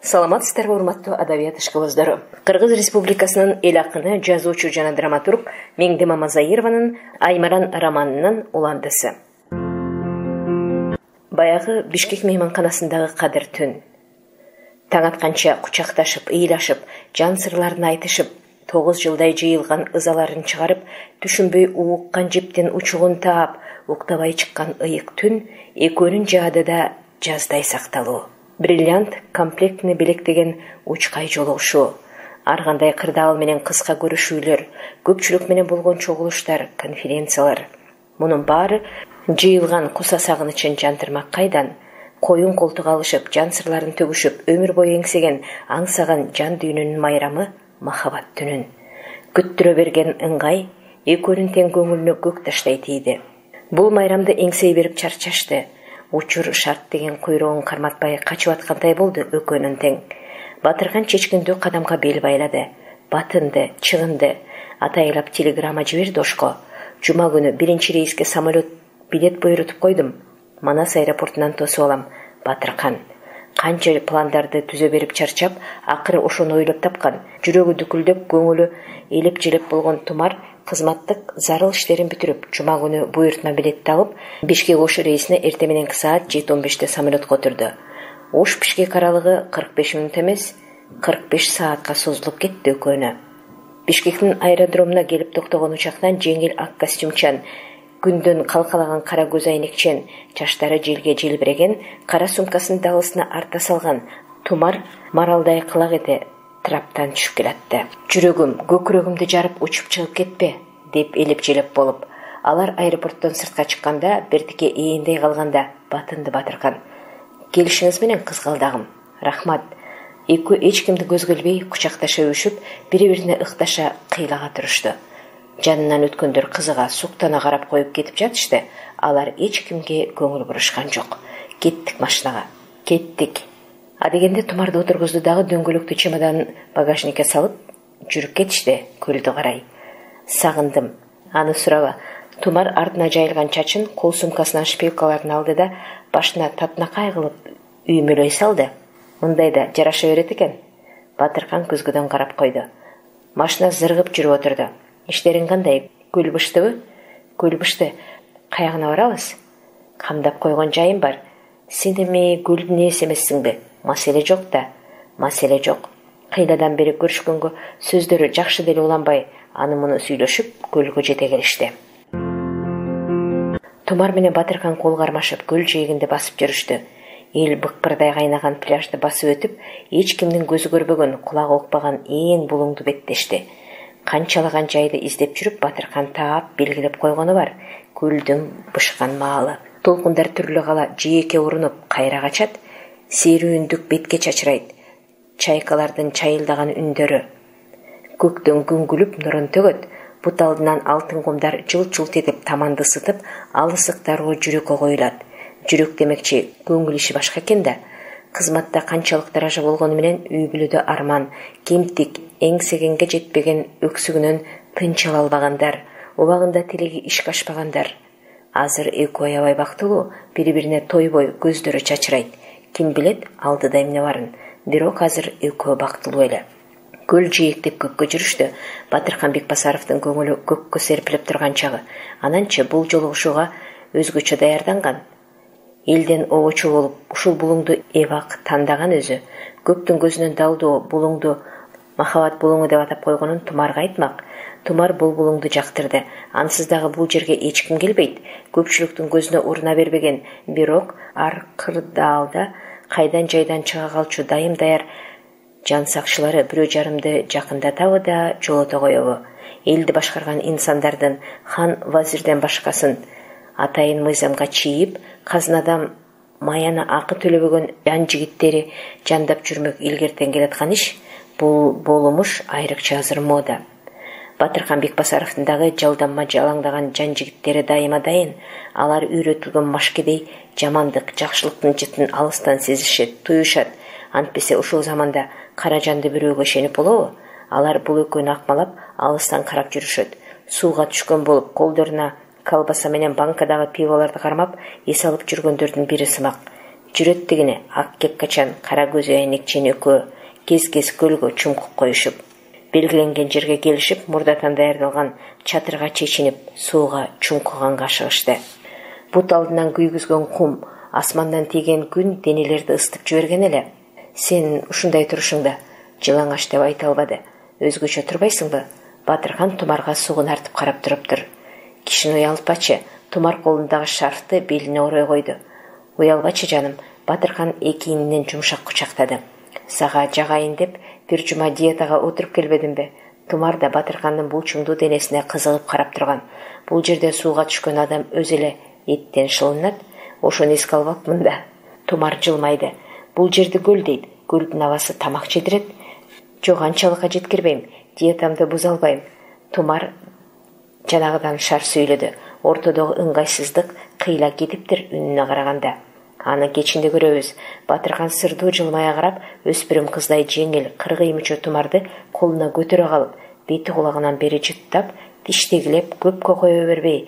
Саламатсыздарбы, урматтуу адабият ишкыбыздары. Кыргыз Республикасынын эл акыны, жазуучу жана драматург Меңде Мамазаированын Аймаран романынын уландысы. Баягы Бишкек мейманканасындагы кадыр түн. Таң атканча кучакташып, ыйлашып, жан сырларын айтышып, 9 жылдай жыйылган ызаларын чыгарып, түшүнбөй ууккан жептен учугун таап, уктабай чыккан ыйык түн экөөнүн жаадыда жаздай сакталуу. Бриллиант комплектini белектеген учкай жолугушуу, ар кандай кырдаал менен кыска көрүшүүлөр, көпчүлүк менен болгон чогулуштар, конференциялар. Мунун баары жыйылган куса сагынычын жантырмак кайдан, коюн колтук алышып, жан сырларын төгүшүп, өмүр бою эңсеген, аңсаган жан дүйнөнүн майрамы махабат түнүн. Күттүрө берген ыңгай экөөнүн тең көңүлүнө көк таштай тийди. Бул майрамды эңсей берип чарчашты. Учур шарт деген куйругун карматпай качып аткандай болду экөөнүн тең. Батырган чечкиндүү кадамга бел байлады. Батынды, чыгынды. Атайлап телеграмма жиберди Ошко. Жума күнү 1 рейске самолет билет буйрутуп койдум. Манас аэропортунан тосуп алам. Батыркан. Канча пландарды түзө берип чарчап, акыры ошону ойлоп тапкан. Жүрөгү дүкүлдөп, көңүлү элеп-желеп болгон Тумар кызматтык зарыл иштерин бүтүрүп, жума күнү буйртма билетти алып, Бишкек Ош рейсине эрте мененки саат 7:15 самолетко отурду. Ош Бишкек аралыгы 45 мүнөт эмес, 45 саатка созулуп кетти экөөнө. Бишкектин аэродромуна келип токтогон учактан жеңил ак костюмчан, күндөн калкалаган кара көз айнекчен, чачтары желге желбиреген, кара сумкасын далысына арта салган Тумар маралдай кылак эте траптан түшүп келатты. Жүрөгүм, көкүрөгүмдү жарып учуп чыгып кетпе, деп элеп-желеп болуп. Алар аэропорттон сыртка чыкканда, биртике ээндей калганда, батынды Батыркан. Келишиңиз менен кызгалдагым. Рахмат. Экөө эч кимди көзгө илбей, кучакташа өбүшүп, бири-бирине ыкташа кыйлага турушту. Жанынан өткөндөр кызыга суктана карап коюп кетип жатышты. Алар эч кимге көңүл бурушкан жок. Кеттик машинага. Кеттик. Адегенде Тумарды отургузду дагы дөңгөлөктү чемоданын багажникке салып, жүрүп кетишти көлдү карай. Сагындым. Аны сураба. Тумар артына жайылган чачын кол сумкасынан шпилкаларын алды да, башына татнакай кылып үймөлөй салды. Мындайда жараша берет экен. Батыркан көзгөдөн карап койду. Машина зыргып жүрүп отурду. Иштериң кандай? Көлбүштүбү? Көлбүштү. Каягына барабыз? Камдап койгон жайым бар. Сен эми Гүлдүн ээси эмессиңби? Маселе жок да. Маселе жок. Кыйладан бери көрүшкөнгө сөздөрү жакшы деле уланбай, аны муну сүйлөшүп, көлгө жете келишти. Тумар менен Батыркан кол кармашып, көл жээгинде басып жүрүштү. Эл быкпырдай кайнаган пляжды басып өтүп, эч кимдин көзү көрбөгөн, кулагы укпаган ээн булуңду беттешти. Канчалаган жайды издеп жүрүп, Батыркан таап белгилеп койгону бар. Көлдүн бышкан маалы. Толкундар түрлү кала жээкке урунуп, кайра качат. Сейрүү үндүк бетке чачырайт. Чайкалардын чайылдаган үндөрү. Көктөн күн күлүп нурун төгөт. Бут алдынан алтын кумдар жылт-жылт этип таманды ысытып, алысыктарга жүрөккө коюлат. Жүрөк демекчи, көңүл иши башка экен да. Кызматта канчалык даража болгону менен үй бүлөдө арман, кемтик, эңсегенге жетпеген өксүгүнөн тынч ала албагандар, убагында тилеги ишке ашпагандар. Азыр экөө аябай бактылуу, бири-бирине тойбой көздөрү чачырайт. Ким билет, алдыда эмне барын. Бирок азыр экөө бактылуу эле. Көл жээктеп көккө жүрүштү. Батыркан Бекбасаровдун көңүлү көккө серпилип турган чагы. Ананчы бул жолугушууга өзгөчө даярданган. Элден обочу болуп, ушул булуңду эбак тандаган өзү. Көптүн көзүнөн далдоо булуңду махабат булуңу деп атап койгонун Тумарга айтмак. Тумар бул булуңду жактырды. Ансыз дагы бул жерге эч ким келбейт. Көпчүлүктүн көзүнө уруна бербеген, бирок ар кырдаалда кайдан жайдан чыга калчу дайым даяр жан сакчылары бирөө жарымды жакындатабы да жолото коебу. Элди башкарган инсандардын хан вазирден башкасын атайын мыйзамга чийип, казынадан маяны акы төлөбөгөн жан жигиттери жандап жүрмөк илгертен келаткан иш. Бул болумуш айрыкча азыр мода. Батыркан Бекбасаровдун дагы жалданма жалаңдаган жан жигиттери дайыма дайын. Алар үйрөтүлгөн машкедей жамандык, жакшылыктын жытын алыстан сезишет, туюшат. Антпесе ушул заманда кара жанды бирөөгө ишенип болобу? Алар бул экөөнү акмалап, алыстан карап жүрүшөт. Сууга түшкөн болуп, колдоруна колбаса менен банкадагы пиволорду кармап, эс алып жүргөндөрдүн бири сымак. жүрөттігіне ак кеп качан кара көз айнекчен экөө кез көлгө чумкуп коюшуп, белгиленген жерге келишип, мурдатан даярдалган чатырга чечинип, сууга чуңкуганга ашыгышты. Бут алдынан күйгүзгөн кум, асмандан тийген күн денелерди ыстып жиберген эле. Сен ушундай турушуңда жылаңаш деп айта албады. Өзгөчө турбайсыңбы? Батырхан Тумарга сугун артып карап туруптур. Кишини уялтпачы, Тумар колундагы шарфты белине орой койду. Уялбачы жаным, Батырхан эки ининен жумшак кучактады. Сага жагайын деп бир жума диетага отуруп келбедимби? Тумар да Батырхандын бул чуңдуу денесине кызыгып карап турган. Бул жерде сууга түшкөн адам өзү эле эттен шылынат. Ошону эске албапмын да. Тумар жылмайды. Бул жерди көл дейт. Көлдүн абасы тамак жедирет. Жок, анчалыкка жеткирбейм. Диетамды буза албайм. Тумар жанагыдан шар сүйлөдү. Ортодогу ыңгайсыздык кыйла кетиптир үнүнө караганда. Аны кечинде көрөбүз. Батырхан сырдуу жылмая карап, өспүрүм кыздай жеңил, кыргыймчу Тумарды колуна көтөрө калып, бети кулагынан бери жыттап, тиштегилеп, көпкө кое бербей,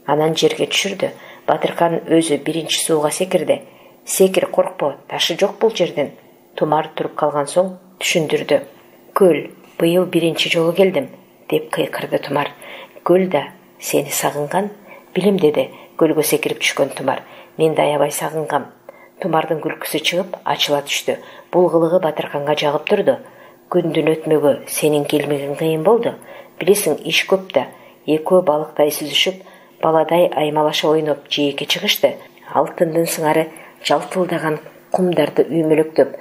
анан жерге түшүрдү. Батырхан өзү биринчи сууга секирди. Секир, коркпо, ташы жок бул жерден. Тумар туруп калган соң түшүндүрдү. Көл, быйыл биринчи жолу келдим, деп кыйкырды Тумар. Көл да сени сагынган, билем, деди көлгө секирип түшкөн Тумар. Мен да аябай сагынгам. Тумардын күлкүсү чыгып, ачыла түштү. Бул кылыгы Батырханга жагып турду. Күндүн өтмөгө сенин келмегиң кыйын болду. Билесиң, иш көп да. Экөө балыктай сүзүшүп, баладай аймалаша ойноп жээкке чыгышты. Алтындын сыңары жалтылдаган кумдарды үймөлөктөп,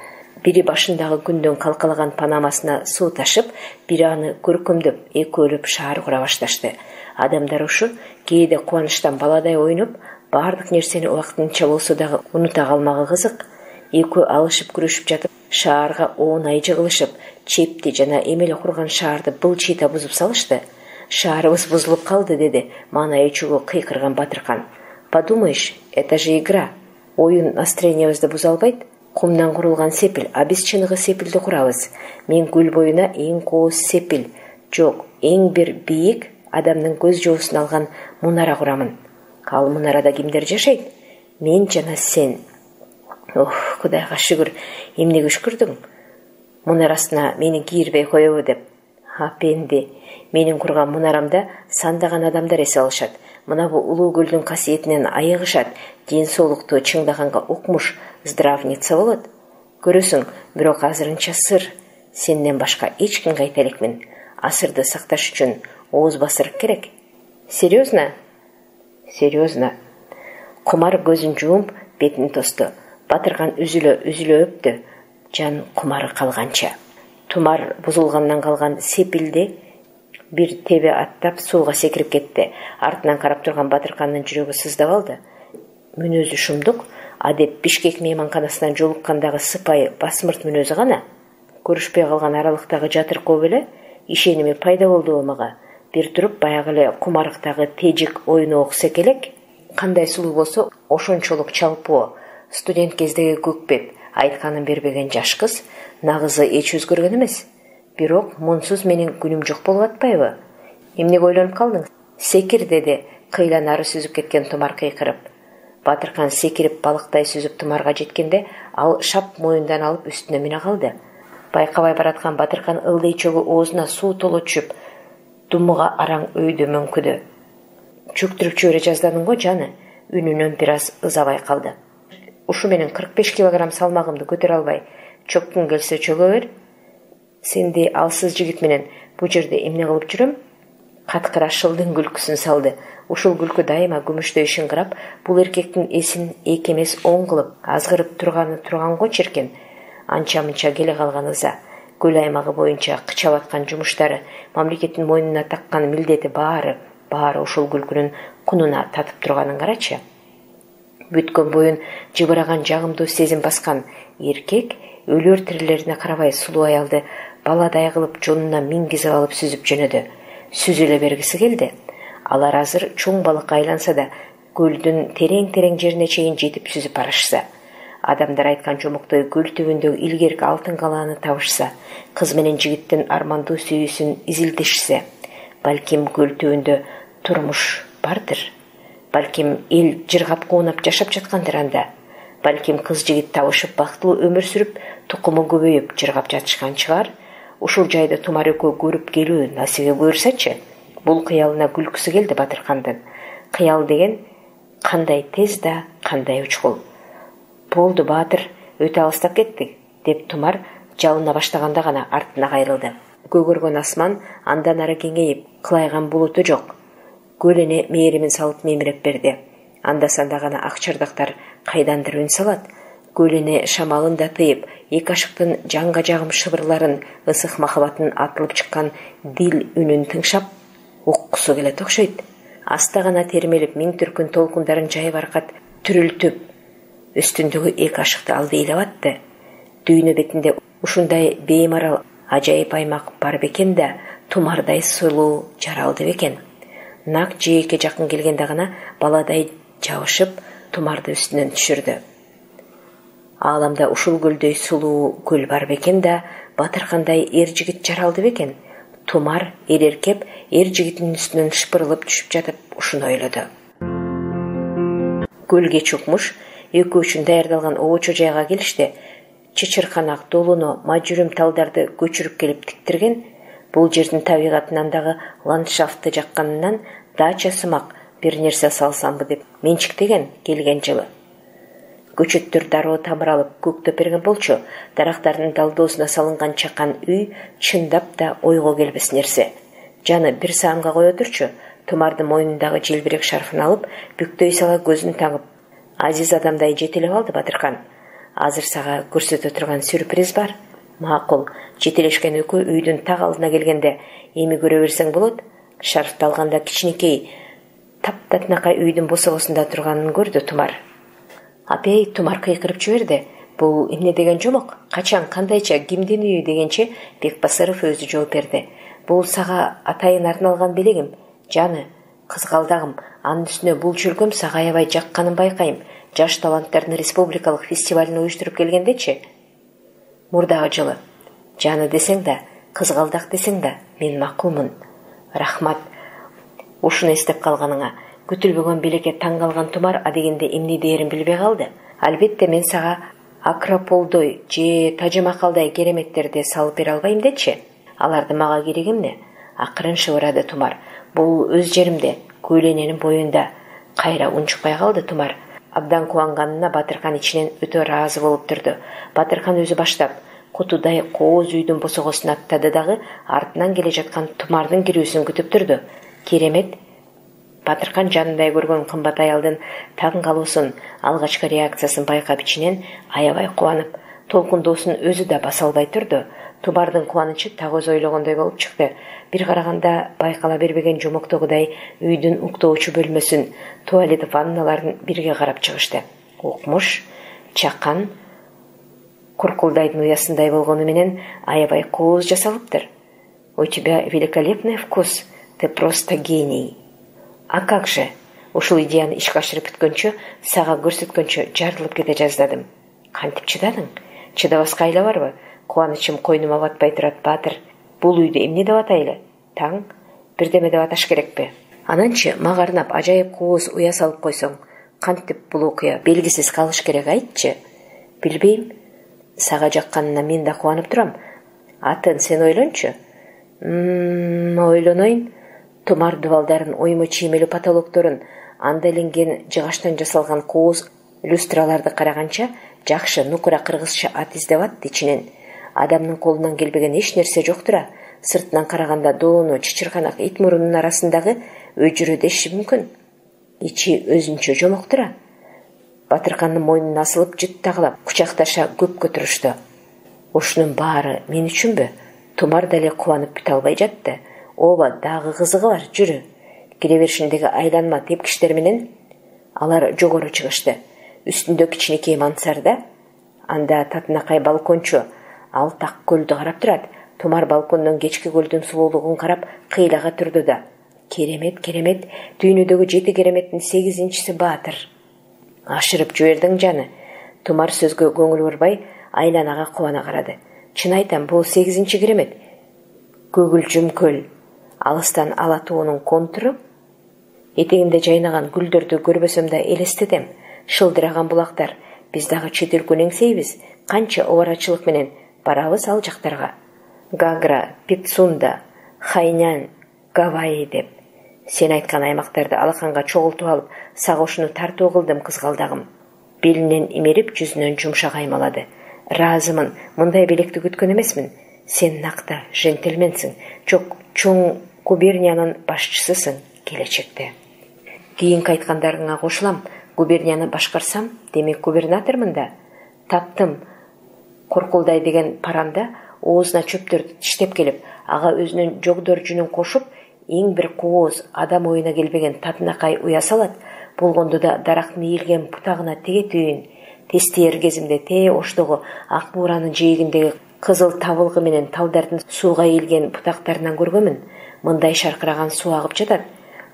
бири башындагы күндөн калкалаган панамасына суу ташып, бири аны көркөмдөп, экөөлөп шаар кура башташты. Адамдар ушу кээде кубанычтан баладай ойноп, бардык нерсени убактынча болсо дагы унута калмагы кызык. Экөө алышып күрөшүп жатып, шаарга оонай жыгылышып, чепти жана эмеле курган шаарды былчыйта бузуп салышты. Шаарыбыз бузулуп калды, деди маанай үчүгө кыйкырган Батырхан. Подумаешь, это же игра. Оюн настроениябызды буза албайт. Кумдан курулган сепил, а биз чыныгы сепилди курабыз. Мен көл боюна эң кооз сепил, жок, эң бир бийик адамдын көз жоосун алган мунара курамын. Ал мунарада кимдер жашайт? Мен жана сен. Ох, Кудайга шүгүр. Эмнеге шүгүрдүң? Мунарасына мени кийирбей коебу деп. Апенди, менин курган мунарамда сандаган адамдар эсе алышат. Мына бу улуу көлдүн касиетинен айыгышат. Ден соолукту чыңдаганга укмуш здравница болот. Көрөсүң, бирок азырынча сыр. Сенден башка эч кимге айта элекмин. Асырды сакташ үчүн ооз басырык керек. Серьезно? Серьезно. Кумар көзүн жуумп, бетин тосту. Батырхан үзүлө өптү. Жан кумары калганча. Тумар бузулгандан калган сепилди бир тебе аттап сууга секирип кетти. Артынан карап турган Батырхандын жүрөгү сыздап алды. Мүнөзү шумдук, адеп Бишкек мейманканасынан жолуккандагы сыпайы басмырт мүнөзү гана. Көрүшпөй калган аралыктагы жатыркоо беле ишеними пайда болду мага. Бир туруп баягы эле кумарыктагы тежик оюну окуса келек. Кандай сулуу болсо, ошончолук чалпоо. Студент кездеги көкбет, айтканын бербеген жаш кыз, нагызы эч өзгөргөн эмес. Бирок мунсуз менин күнүм жок болуп атпайбы? Эмнеге ойлонуп калдың? Секир, деди кыйла нары сүзүп кеткен Тумар кыйкырып. Батырхан секирип балыктай сүзүп Тумарга жеткенде, ал шап моюндан алып үстүнө мине калды. Байкабай бараткан Батырхан ылдый чөгү оозуна суу толо түшүп, думуга араң өйдө мөңкүдү. Чөктүрүп жибере жаздадың го жаны? Үнүнөн бир аз ызабай калды. Ушу менен 45 килограмм салмагымды көтөрө албай, чөккүң келсе чөгө бер. Сенди алсыз жигит менен бу жерде эмне кылып жүрөм? Каткыра шылдын күлкүсүн салды. Ушул күлкү дайыма күмүштөй шыңгырап, бул эркектин эсин эки эмес 10 кылып азгырып турган го чиркен. Анча-мынча келе калган ыза, көл аймагы боюнча кычап аткан жумуштары, мамлекеттин мойнуна таккан милдети баары ушул күлкүнүн кунуна татып турганын карачы. Бүткөн боюн жыбыраган жагымдуу сезим баскан эркек өлөр тирилерине карабай сулуу аялды баладай кылып жонуна мингизип алып сүзүп жөнөдү. Сүзүлө бергиси келди. Алар азыр чоң балыкка айланса да, көлдүн терең жерине чейин жетип сүзүп барышса, адамдар айткан жомоктой көл түбүндөгү илгерки алтын калааны табышса, кыз менен жигиттин армандуу сүйүүсүн изилдешсе, балким көл түбүндө турмуш бардыр. Балким эл жыргап куунап жашап жаткандыр анда. Балким кыз жигит табышып бактылуу өмүр сүрүп, тукуму көбөйүп жыргап жатышкан чыгар. Ушул жайды Тумар экөө көрүп келүү насиби буйрсачы. Бул кыялына күлкүсү келди Батыркандын. Кыял деген кандай тез да кандай учкул. Болду Батыр, өтө алыстап кеттик, деп Тумар жалына баштаганда гана артына кайрылды. Көгөргөн асман андан ары кеңейип, кылайган булуту жок. Көлөне мээримин салып мемиреп берди. Анда-санда гана ак чардактар кайдандыр үн салат. Көлөне шамалын да тыйып, эки ашыктын жанга жагым шыбырларын, ысык махабатын атылып чыккан дил үнүн тыңшап, уккусу келет окшойт. Аста гана термелип, миң түркүн толкундарын жайып аркат түрүлтүп, үстүндөгү эки ашыкты алды ыйлап. Дүйнө бетинде ушундай беймарал ажайып аймак бар бекен да, Тумардай сулуу жаралды бекен. Нак жээкке жакын келгенде гана баладай жабышып, Тумарды үстүнөн түшүрдү. Ааламда ушул көлдөй сулуу көл бар бекен да, Батыркандай эр жигит жаралды бекен. Тумар эреркеп, эр жигитинин үстүнөн шыпырылып түшүп жатып, ушуну ойлоду. Көлгө чукмуш, экөө үчүн даярдалган обочо жайга келишти. Чычырканак, долуну, мажүрүм талдарды көчүрүп келип тиктирген. Бул жердин табигатынан дагы ландшафты жакканынан дача сымак бир нерсе салсамбы деп менчиктеген келген жылы. Көчөттөр дароо тамыралып көктөп берген болчу, дарактардын далдоосуна салынган чакан үй чындап да ойго келбес нерсе. Жаны бир саамга кое турчу, Тумардын мойнундагы желбирек шарфын алып, бүктөй сала көзүн тагып, азиз адамдай жетелеп алды Батыркан. Азыр сага көрсөтө турган сюрприз бар. Макул, жетелешкен экөө үйдүн так алдына келгенде эми көрө берсең болот. Шарфты алганда кичинекей, таптатнакай үйдүн босогосунда турганын көрдү Тумар. Апей, Тумар кыйкырып жиберди. Бул эмне деген жомок? Качан, кандайча, кимдин үйү дегенче Бекбасаров өзү жооп берди. Бул сага атайын арналган белегим, жаны, кызгалдагым. Анын үстүнө бул чөлкөм сага аябай жакканын байкайм. Жаш таланттардын республикалык фестивалын уюштуруп келгендечи. Мурдагы жылы. Жаны десең да, кызгалдак десең да, мен макулмун. Рахмат. Ушуну эстеп калганыңа. Күтүлбөгөн белекке таң калган Тумар адегенде эмне дээрин билбей калды. Албетте мен сага Акрополдой же Тажымакалдай кереметтерди салып бере албайм дечи. Аларды мага керек эмне? Акырын шыбырады Тумар. Бул өз жеримде, көйлөненин боюнда. Кайра унчукпай калды Тумар. Абдан кубанганына Батыркан ичинен өтө ыраазы болуп турду. Батыркан өзү баштап, кутудай кооз үйдүн босогосун аттады дагы, артынан келе жаткан Тумардын кирүүсүн күтүп турду. Керемет. Батыркан жанындай көргөн кымбат аялдын таң калуусун, алгачкы реакциясын байкап ичинен аябай кубанып, толкундоосун өзү да баса албай турду. Тумардын кубанычы так өз ойлогондой болуп чыкты. Бир караганда байкала бербеген жомоктогудай үйдүн уктоочу бөлмөсүн, туалет, ванналарын бирге карап чыгышты. Укмуш, чакан, куркулдайдын уясындай болгону менен аябай кооз жасалыптыр. У тебя великолепный вкус, ты просто гений. А как же? Ушул идеяны ишке ашырып бүткөнчө, сага көрсөткөнчө жарылып кете жаздадым. Кантип чыдадың? Чыдабаска айла барбы? Кубанычым койнума батпай турат Батыр. Бул үйдү эмне деп атайлы? Таң, бирдеме деп аташ керекпи? Ананчы мага арнап ажайып кооз уя салып койсоң, кантип бул окуя белгисиз калыш керек, айтчы? Билбейм. Сага жакканына мен да кубанып турам. Атын сен ойлончу. Ойлоноюн. Тумар дубалдарын, оймо чиймелүү потолокторун, анда иленген жыгаштан жасалган кооз люстраларды караганча, жакшы нукура кыргызча ат издеп атты ичинен. Адамдын колунан келбеген эч нерсе жоктура. Сыртынан караганда долону, чычырканак ит мурунун арасындагы өжүрө деши мүмкүн. Ичи өзүнчө жомоктура. Батыркандын мойнуна асылып, жыттагылап, кучакташа көпкө турушту. Ушунун баары мен үчүнбү? Тумар деле кубанып бүтө албай жатты. Оба, дагы кызыгы бар, жүрү. Кире беришиндеги айланма тепкичтер менен алар жогору чыгышты. Үстүндө кичинекей мансарда, анда татынакай балкончу, ал так көлдү карап турат. Тумар балкондон кечки көлдүн сулуулугун карап кыйлага турду да. Керемет, керемет, дүйнөдөгү 7 кереметтин 8-инчиси Батыр. Ашырып жибердиң жаны. Тумар сөзгө көңүл бурбай, айланага кубана карады. Чын айтам, бул 8-инчи керемет. Көгүлжүм көл, алыстан ала тоонун контуру, этегинде жайнаган гүлдөрдү көрбөсөм да элестетем. Шылдыраган булактар, Биз дагы чет өлкөнү эңсейбиз. Канча обарачылык менен барабыз ал жактарга. Гагра, Питсунда, Хайнян, Гавайи деп. Сен айткан аймактарды алаканга чогултуп алып, сагышууну тартуу кылдым кызгалдагым. Белинен имерип, жүзүнөн жумшак аймалады. Разымын, мындай белекти күткөн эмесмин. Сен накта жентелменсиң, чоң губерниянын башчысысың келечекте. Кийинки айткандарыңа кошулам. Губернияны башкарсам, демек губернатормун да. Таптым. Коркулдай деген парамда оозуна чөптөрдү тиштеп келип, ага өзүнүн жогдор жүнүн кошуп, эң бир кооз адам оюна келбеген татынакай уя салат. Болгондо да дарактын ийилген бутагына теге түйүн. Тестиер кезимде тээ оштогу ак бууранын жээгиндеги кызыл табылгы менен талдардын сууга ийилген бутактарынан көргөмүн. Мындай шаркыраган суу агып жатат.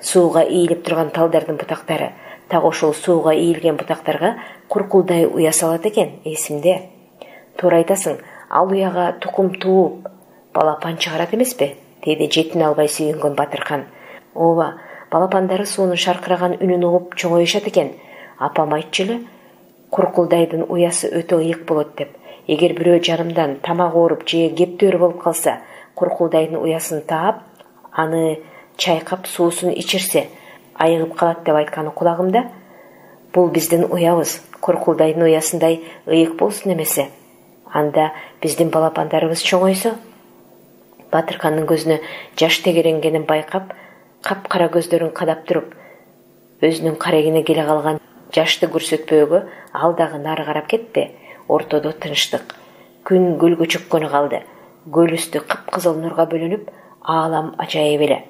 Сууга ийилип турган талдардын бутактары так ошол сууга ийилген бутактарга куркулдай уя салат экен, эсимде. Туура айтасың, ал уяга тукум тууп, балапан чыгарат эмеспи? Деди жетине албай сүйүнгөн Батыркан. Ооба, балапандары суунун шаркыраган үнүн угуп чоңоюшат экен. Апам айтчылы, куркулдайдын уясы өтө ыйык болот деп. Эгер бирөө жарымдан тамак ооруп же кептөөр болуп калса, куркулдайдын уясын таап, аны чайкап суусун ичирсе, айыгып калат деп айтканы кулагымда. Бул биздин уябыз, куркулдайдын уясындай ыйык болсун эмесе. Анда биздин балапандарыбыз чоңойсо. Батыркандын көзүнө жаш тегеренгенин байкап, капкара көздөрүн кадап туруп, өзүнүн карегине келе калган жашты көрсөтпөөгө ал дагы нары карап кетти. Ортодо тынчтык. Күн гүлгө чөккөнү калды. Гөл үстү кыпкызыл нурга бөлүнүп, аалам ажайып эле.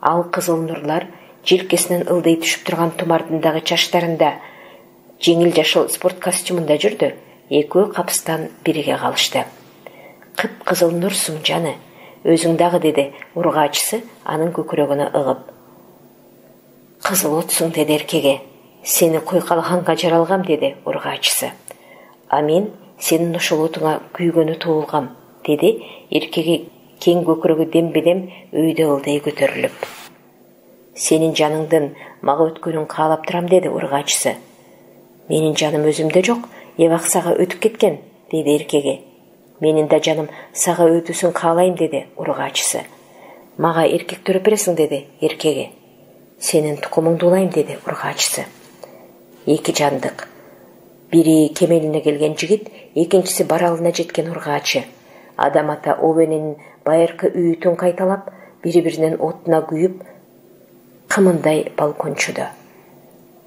Ал кызыл нурлар желкесинен ылдый түшүп турган тумардын дагы чачтарында, жеңил жашыл спорт костюмунда жүрдү. Экөө капыстан бириге калышты. Кыпкызыл нурсуң жаны, өзүң дагы, деди ургаачысы анын көкүрөгүнө ыгып. Кызыл отсуң, деди эркеге. Сени куйкалганга жаралгам, деди ургаачысы. А мен сенин ошол отуңа күйгөнү туулгам, деди эркеге кең көкүрөгү дембедем өйдө ылдый көтөрүлүп. Сенин жаныңдын мага өткөнүн каалап турам, деди ургаачысы. Менин жаным өзүмдө жок, эбак сага өтүп кеткен, деди эркеге. Менин да жаным сага өтүүсүн каалайм, деди ургаачысы. Мага эркек төрөп бересиң, деди эркеге. Сенин тукумуңду улайм, деди ургаачысы. Эки жандык. Бири кемелине келген жигит, экинчиси баралына жеткен ургаачы. Адам ата Овенин байыркы үйүтүн кайталап, бири-биринен отуна күйүп, кымындай балкончуда.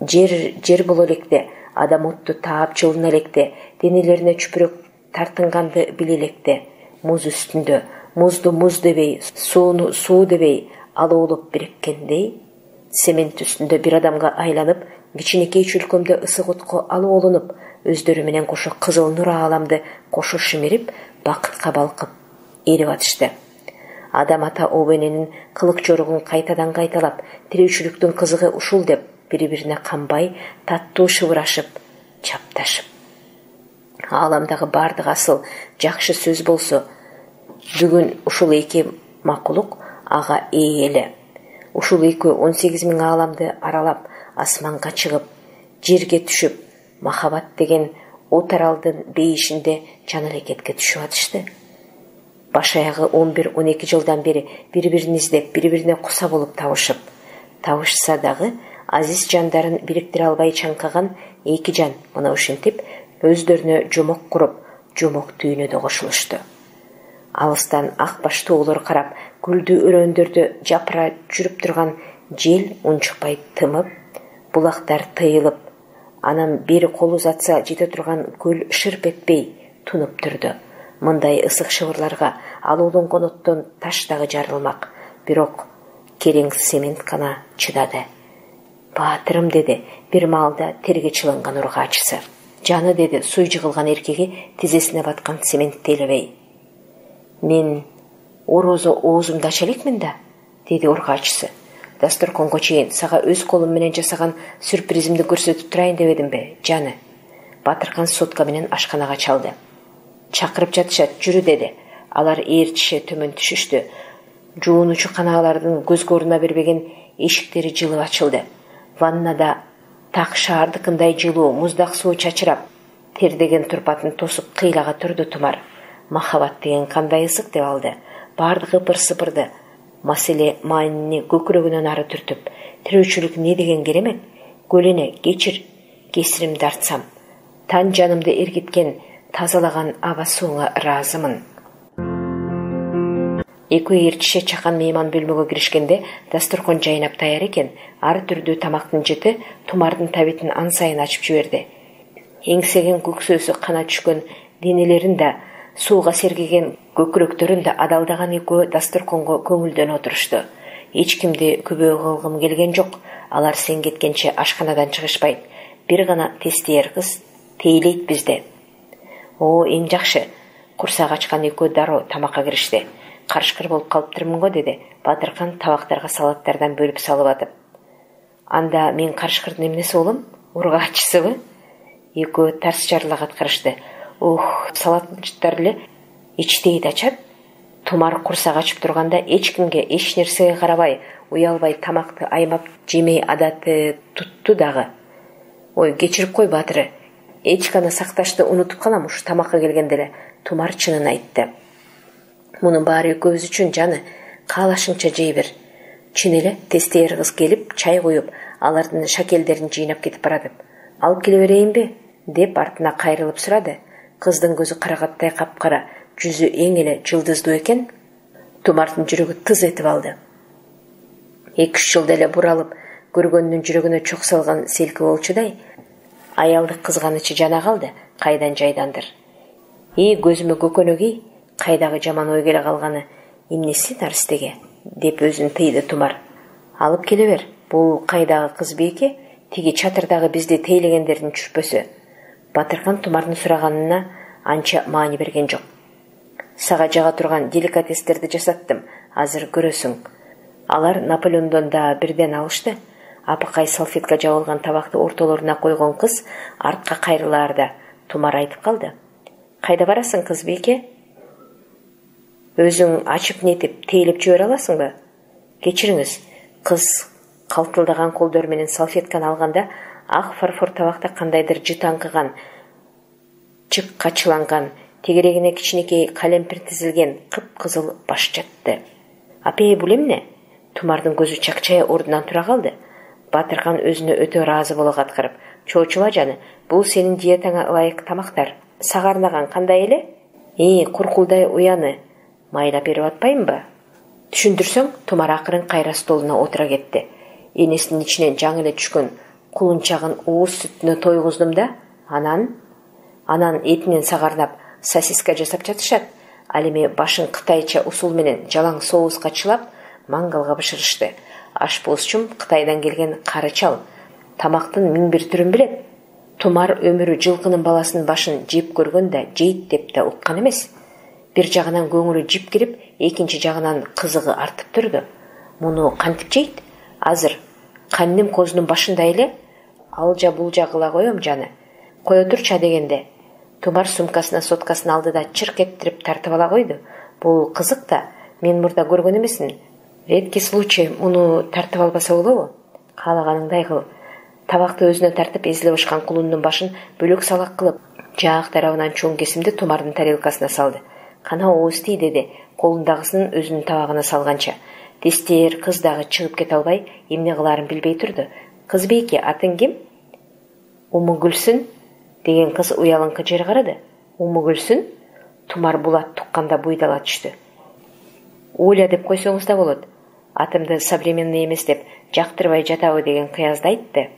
Жер боло электе, адам отту таап жылына электе, денелерине чүпүрөк тартынганды биле электе. Муз үстүндө, музду муз дебей, сууну суу дебей, алоолуп бириккендей, цемент үстүндө бир адамга айланып, кичинекей чүлкөмдө ысык отко алоолонуп, өздөрү менен кошо кызыл нур ааламды кошо шимирип, бакытка балкып эрип атышты. Адам ата Овенинин кылык жоругун кайтадан кайталап, тирүүчүлүктүн кызыгы ушул деп, бири-бирине камбай, таттуу шыбырашып, чапташып. Ааламдагы бардык асыл, жакшы сөз болсо, бүгүн ушул эки макулук ага ээ эле. Ушул экөө 18.000 ааламды аралап, асманга чыгып, жерге түшүп, махабат деген от аралдын бейишинде жан аракетке түшүп атышты. Баш аягы 11-12 жылдан бери бири-бирин издеп, бири-бирине куса болуп табышса дагы, азиз жандарын бириктире албай чаңкаган эки жан мына ушинтип өздөрүнө жомок куруп, жомок түйүнөдө кошулушту. Алыстан ак баштуу уулар карап, гүлдүү өрөөндөрдө жапыра жүрүп турган жел унчукпай тымып, булактар тыйылып, анан бери кол узатса жете турган көл шырп этпей тунуп турду. Мындай ысык шыбырларга алууланган оттон таш дагы жарылмак, бирок керең цемент гана чыдады. Батырым, деди бир маалда терге чыланган ургаачысы. Жаны, деди суй жыгылган эркеге тизесине баткан цементти элебей. Мен орозо оозумду ача элекмин да, деди ургаачысы. Дасторконго чейин сага өз колум менен жасаган сюрпризимди көрсөтүп турайын дебедимби, жаны? Батыркан сотка менен ашканага чалды. Чакырып жатышат, жүрү, деди. Алар ээрчише төмөн түшүштү. Жуунучу канаалардын көз көрүнө бербеген эшиктери жылып ачылды. Ваннада так шаардыкындай жылуу муздак суу чачырап, Тердеген турпатын тосып кыйлага турду Тумар. Махаббат деген кандай ысык деп алды. Бардыгы ыбыр-сыбырды. Маселе майнini көкүрөгүнөн ары түртүп, тирүүчүлүк не деген керемет? Көлене, кечир, кесиримди артсам. Тан жанымды эргиткен, тазалаган аба суыңа ыраазымын. Экөө эрчише чакан мейман бөлмөгө киришкенде дасторкон жайнап даяр экен. Ар түрдүү тамактын жыты Тумардын табитин ан сайын ачып жиберди. Эңсеген көксөөсү кана түшкөн денелерин да, сууга сергеген көкүрөктөрүн да адалдаган экөө дасторконго көңүлдөн отурушту. Эч кимди күбө кылгым келген жок. Алар сен кеткенче ашканадан чыгышпайт. Бир гана тестиер кыз тейлейт бизде. О, эң жакшы. Курсак ачкан экөө дароо тамакка киришти. Карышкыр болуп калыптырмын го, деди Батыркан табактарга салаттардан бөлүп салып атып. Анда мен карышкырдын эмнеси болом? Ургаачысыбы? Экөө тарс жарылагат карашты. Ух, салатчыттар эле ичтейди ачат. Тумар курсак ачып турганда эч кимге, эч нерсеге карабай, уялбай тамакты аймап жемей адаты тутту дагы. Ой, кечирип кой Батыры. Эчканы сакташты унутуп калам ушу тамакка келгенде эле. Тумар чынын айтты. Мунун баары экөөбүз үчүн, жаны, каалашыңча жей бер. Чын эле тестейер кыз келип, чай куюп, алардын шакелдерин жыйнап кетип баратып. Алып келе берейинби? Деп артына кайрылып сурады. Кыздын көзү карагаттай капкара, жүзү эң эле жылдыздуу экен. Тумардын жүрөгү тыз этип алды. 2-3 жылда эле буралып, көргөнүнүн жүрөгүнө чок салган селки болчудай, аялдык кызганычы жана калды, кайдан жайдандыр. Көзүмө көкөнөгөй, кайдагы жаман ой келе калганы, эмнеси Нарстеге, деп өзүн тыйды Тумар. Алып келе бер, бул кайдагы кыз бейке, тиги чатырдагы бизди тейлегендердин чүрпөсү. Батыркан Тумардын сураганына анча маани берген жок. Сага жага турган деликатестерди жасаттым, азыр көрөсүң. Алар Наполеондон да бирден алышты. Апакай салфетка жабылган табакты ортолоруна койгон кыз артка кайрылаарда Тумар айтып калды. Кайда барасың, кыз бейке? Өзүң ачып нетип, тейлеп жибере аласыңбы? Кечириңиз, кыз калтылдаган колдор менен салфетканы алганда, ак фарфор табакта кандайдыр жытаңкыган, чык качыланган, тегерегине кичинекей калемпир тизилген кып-кызыл баш жатты. Апей, бул эмне? Тумардын көзү чакчая ордунан тура калды. Батыркан өзүнө өтө ыраазы боло каткырып, чоочуба жаны, бул сенин диетаңа ылайык тамактар. Сага арнаган кандай эле? Куркулдай уяны майлап берип атпаймынбы? Түшүндүрсөң, Тумар акырын кайра столуна отура кетти. Энесинин ичинен жаңы эле түшкөн кулунчагын ууз сүтүнө тойгуздум да, анан этинен сагарнап сосиска жасап жатышат. Ал эми башын кытайча усул менен жалаң соуска чылап, мангалга бышырышты. Ашпоозчум Кытайдан келген кары чал. Тамактын 1001 түрүн билет. Тумар өмүрү жылкынын баласынын башын жеп көргөн да, жейт деп да уккан эмес. Бир жагынан көңүлү жип кирип, экинчи жагынан кызыгы артып турду. Муну кантип жейт? Азыр канним козунун башындай эле алжа булжа кыла коем жаны. Кое турча дегенде. Тумар сумкасына соткасын алды да чырк эттирип тартып ала койду. Бул кызык да, мен мурда көргөн эмесмин. Редкий случай, муну тартып албаса болобу? Каалаганыңдай кыл. Табакты өзүнө тартып эзиле башкан кулунун башын бөлөк салак кылып, жаак тарабынан чоң кесимди Тумардын тарелкасына салды. Кана оозтий, деди, колундагысын өзүнүн табагына салганча. Тестер кыз дагы чыгып кете албай, эмне кылаарын билбей турду. Кыз бейке, атың ким? Умугүлсүн, деген кыз уялыңкы жер карады. Умугүлсүн? Тумар булат тукканда буйдала түштү. Оля деп койсоңуз да болот. Атымды современный эмес деп жактырбай жатабы деген кыязды айтты.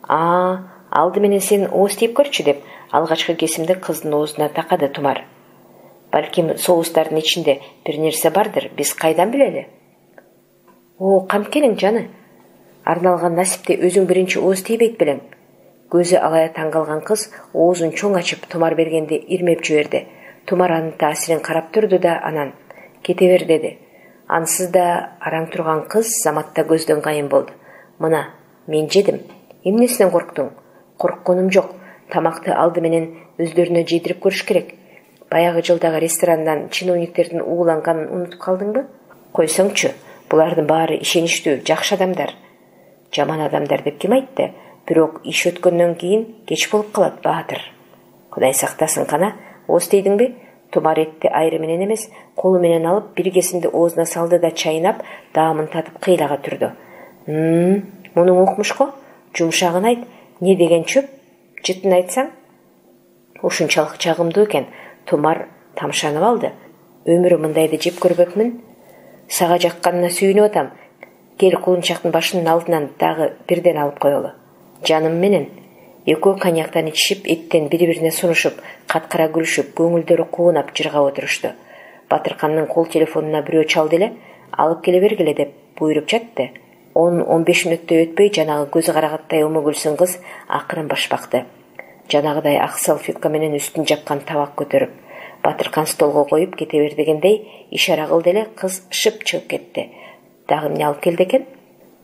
Алды менен сен ооз тийип көрчү деп алгачкы кесимди кыздын оозуна такады Тумар. Балким соустардын ичинде бир нерсе бардыр, биз кайдан билели? Камт келиң жаны. Арналган насипте өзүң биринчи ооз тийбейт белең. Көзү алая таң калган кыз оозун чоң ачып Тумар бергенди ирмеп жиберди. Тумар анын таасирин карап турду да анан кете бер, деди. Ансыз да араң турган кыз заматта көздөн кайын болду. Мына, мен жедим. Эмнесинен корктуң? Коркконум жок. Тамакты алды менен өздөрүнө жедирип көрүш керек. Баягы жылдагы ресторандан чиновниктердин ууланганын унутуп калдыңбы? Койсоңчу, булардын баары ишеничтүү, жакшы адамдар. Жаман адамдар деп ким айтты? Бирок иш өткөндөн кийин кеч болуп калат, Баатыр. Кудай сактасын кана, ооз тийдиңби? Тумар этти айры менен эмес, колу менен алып, биргесинди оозуна салды да чайнап, даамын татып кыйлага түрдү. Мунуң укмуш го? Жумшагын айт, не деген чөп? Жытын айтсаң? Ушунчалык жагымдуу экен. Тумар тамшанып алды. Өмүрү мындайды жеп көрбөпмүн. Сага жакканына сүйүнүп атам. Кел кулунчактын башынын алдынан дагы бирден алып коелу. Жаным менен. Экөө коньяктан ичишип, эттен бири-бирине сунушуп, каткара күлүшүп, көңүлдөрү куунап жыргап отурушту. Батыркандын кол телефонуна бирөө чалды эле, алып келе бергиле деп буйруп жатты. 10-15 мүнөттөй өтпөй жанагы көзү карагаттай Умугүлсүн кыз акырын баш бакты. Жанагыдай ак салфетка менен үстүн жапкан табак көтөрүп, Батыркан столго коюп кете бер дегендей ишара кылды эле, кыз шып чыгып кетти. Дагы эмне алып келди экен?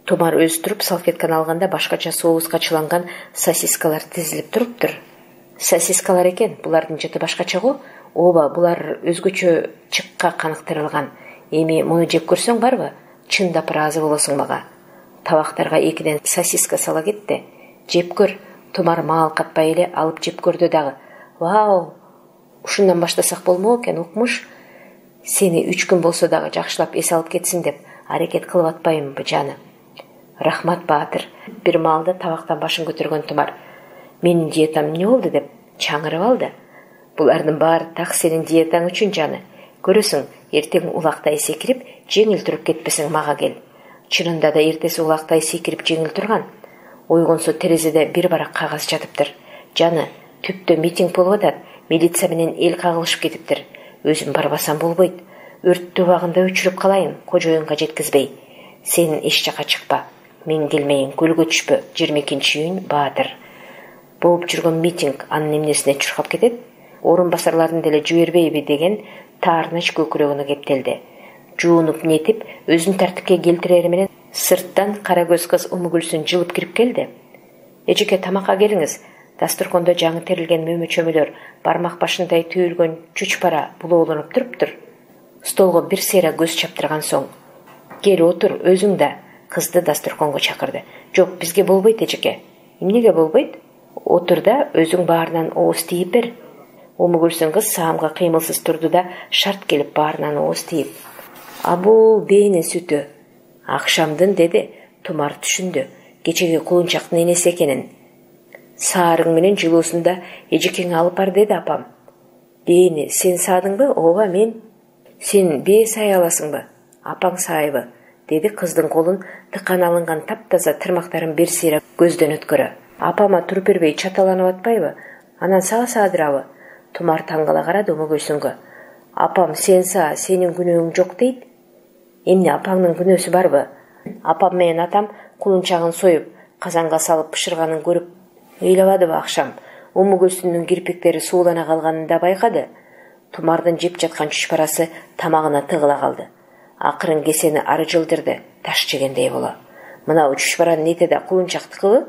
Тумар өзү туруп салфетканы алганда башкача соуска чыланган сосискалар тизилип туруптур. Сосискалар экен, булардын жыты башкача го. Ооба, булар өзгөчө чыкка каныктырылган. Эми муну жеп көрсөң барбы? Чындап ыраазы болосуң мага. Табактарга 2ден сосиска сала кетти. Жеп көр. Тумар маал катпай эле алып жеп көрдү дагы. Вау! Ушундан баштасак болмок экен, укмуш. Сени 3 күн болсо дагы жакшылап эс алып кетсин деп аракет кылып атпаймынбы, жаны? Рахмат, Баатыр. Бир маалда табактан башын көтөргөн Тумар. Менин диетам эмне болду деп чаңырып алды. Булардын баары так сенин диетаң үчүн, жаны. Көрөсүң, эртең улактай секирип, жеңил туруп кетпесең мага кел. Чынында да эртеси улактай секирип жеңил турган. Ойгонсо терезеде бир барак кагаз жатыптыр. Жаны, түптө митинг болуп атат. Милиция менен эл кагылышып кетиптир. Өзүм барбасам болбойт. Өрттү убагында өчүрүп калайын, кожоюнга жеткизбей. Сен эч жака чыкпа. Мен келмейин, көлгө түшпө. 22-июнь, Баатыр. Болуп жүргөн митинг анын эмнесине чуркап кетет? Орун басарларын деле жибербейби деген таарныч көкүрөгүнө кептелди. Жуунуп нетип, өзүн тартипке келтирери менен сырттан кара көз кыз Умугүлсүн жылып кирип келди. Эжеке, тамакка келиңиз. Дастуркондо жаңы терилген мөмө-чөмөлөр, бармак башындай түйүлгөн чучпара булоолонуп туруптур. Столго бир сыйра көз чаптырган соң, кел отур, өзүң да, кызды дастурконго чакырды. Жок, бизге болбойт, эжеке. Эмнеге болбойт? Отур да, өзүң баарынан ооз тийип бер. Умугүлсүн кыз саамга кыймылсыз турду да, шарт келип баарынан ооз тийип. Абу бээнин сүтү. Акшамдын, деди. Тумар түшүндү. Кечеги кулунчактын энеси экенин. Саарың менен жылуусунда эжекеңи алып бар, деди апам. Бээни сен саадыңбы? Ооба, мен. Сен бээ сай аласыңбы? Апаң сайбы? Деди кыздын колун тыкан алынган таптаза тырмактарын бир сыйра көздөн өткөрө. Апама туруп бербей чаталанып атпайбы? Анан сага саадырабы? Тумар таңгала карады Умугүлсүнгө. Апам сен саа, сенин күнөөң жок дейт. Эмне, апаңдын күнөөсү барбы? Апам менен атам кулунчагын союп, казанга салып бышырганын көрүп ыйлабадыбы акшам? Умугүлсүндүн кирпиктери суулана калганын да байкады. Тумардын жеп жаткан чучпарасы тамагына тыгыла калды. Акырын кесени ары жылдырды, таш жегендей боло. Мына чучпаранын эти да кулунчактыкыбы?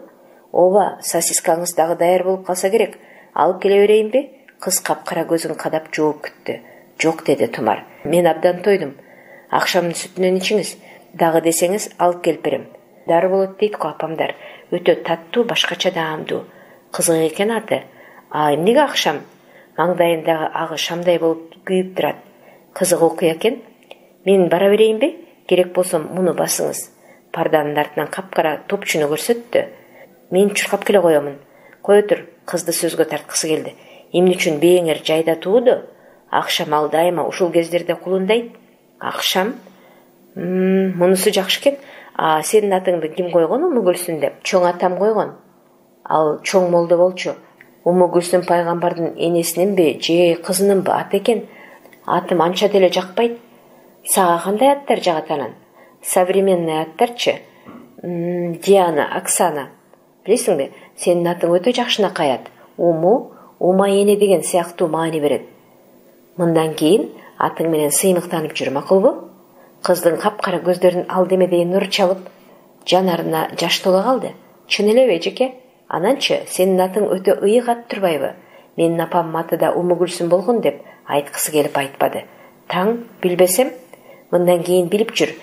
Ооба, сосискаңыз дагы даяр болуп калса керек. Алып келе берейинби? Кыз капкара көзүн кадап жооп күттү. Жок, деди Тумар. Мен абдан тойдум. Акшамдын сүтүнөн ичиңиз. Дагы десеңиз алып келип берем. Дары болот дейт го апамдар. Өтө таттуу, башкача даамдуу. Кызык экен аты. Эмнеге акшам? Маңдайындагы агы шамдай болуп күйүп турат. Кызык окуя экен. Мен бара берейинби? Керек болсо муну басыңыз. Парданын артынан капкара топчуну көрсөттү. Мен чуркап келе коемун. Кое тур, кызды сөзгө тарткысы келди. Эмне үчүн бээңер жайда тууду? Акшам ал дайыма ушул кездерде кулундайт. Акшам? Мунусу жакшы экен. Сенин атыңды ким койгон, Умугүлсүн деп? Чоң атам койгон. Ал чоң молдо болчу. Умугүлсүн пайгамбардын энесининби же кызынынбы аты экен? Атым анча деле жакпайт. Сага кандай аттар жагат анан? Современный аттарчы? Диана, Оксана. Билесиңби, сенин атың өтө жакшына каят. Уму, ума эне деген сыяктуу маани берет. Мындан кийин атың менен сыймыктанып жүр, макулбу? Кыздын капкара көздөрүн алдемедей нур чалып, жанарына жаш тола калды. Чын элеби, эжеке? Ананчы, сенин атың өтө ыйык ат турбайбы? Менин апамдын аты да Умугүлсүн болгон деп айткысы келип айтпады. Таң, билбесем? Мындан кийин билип жүр.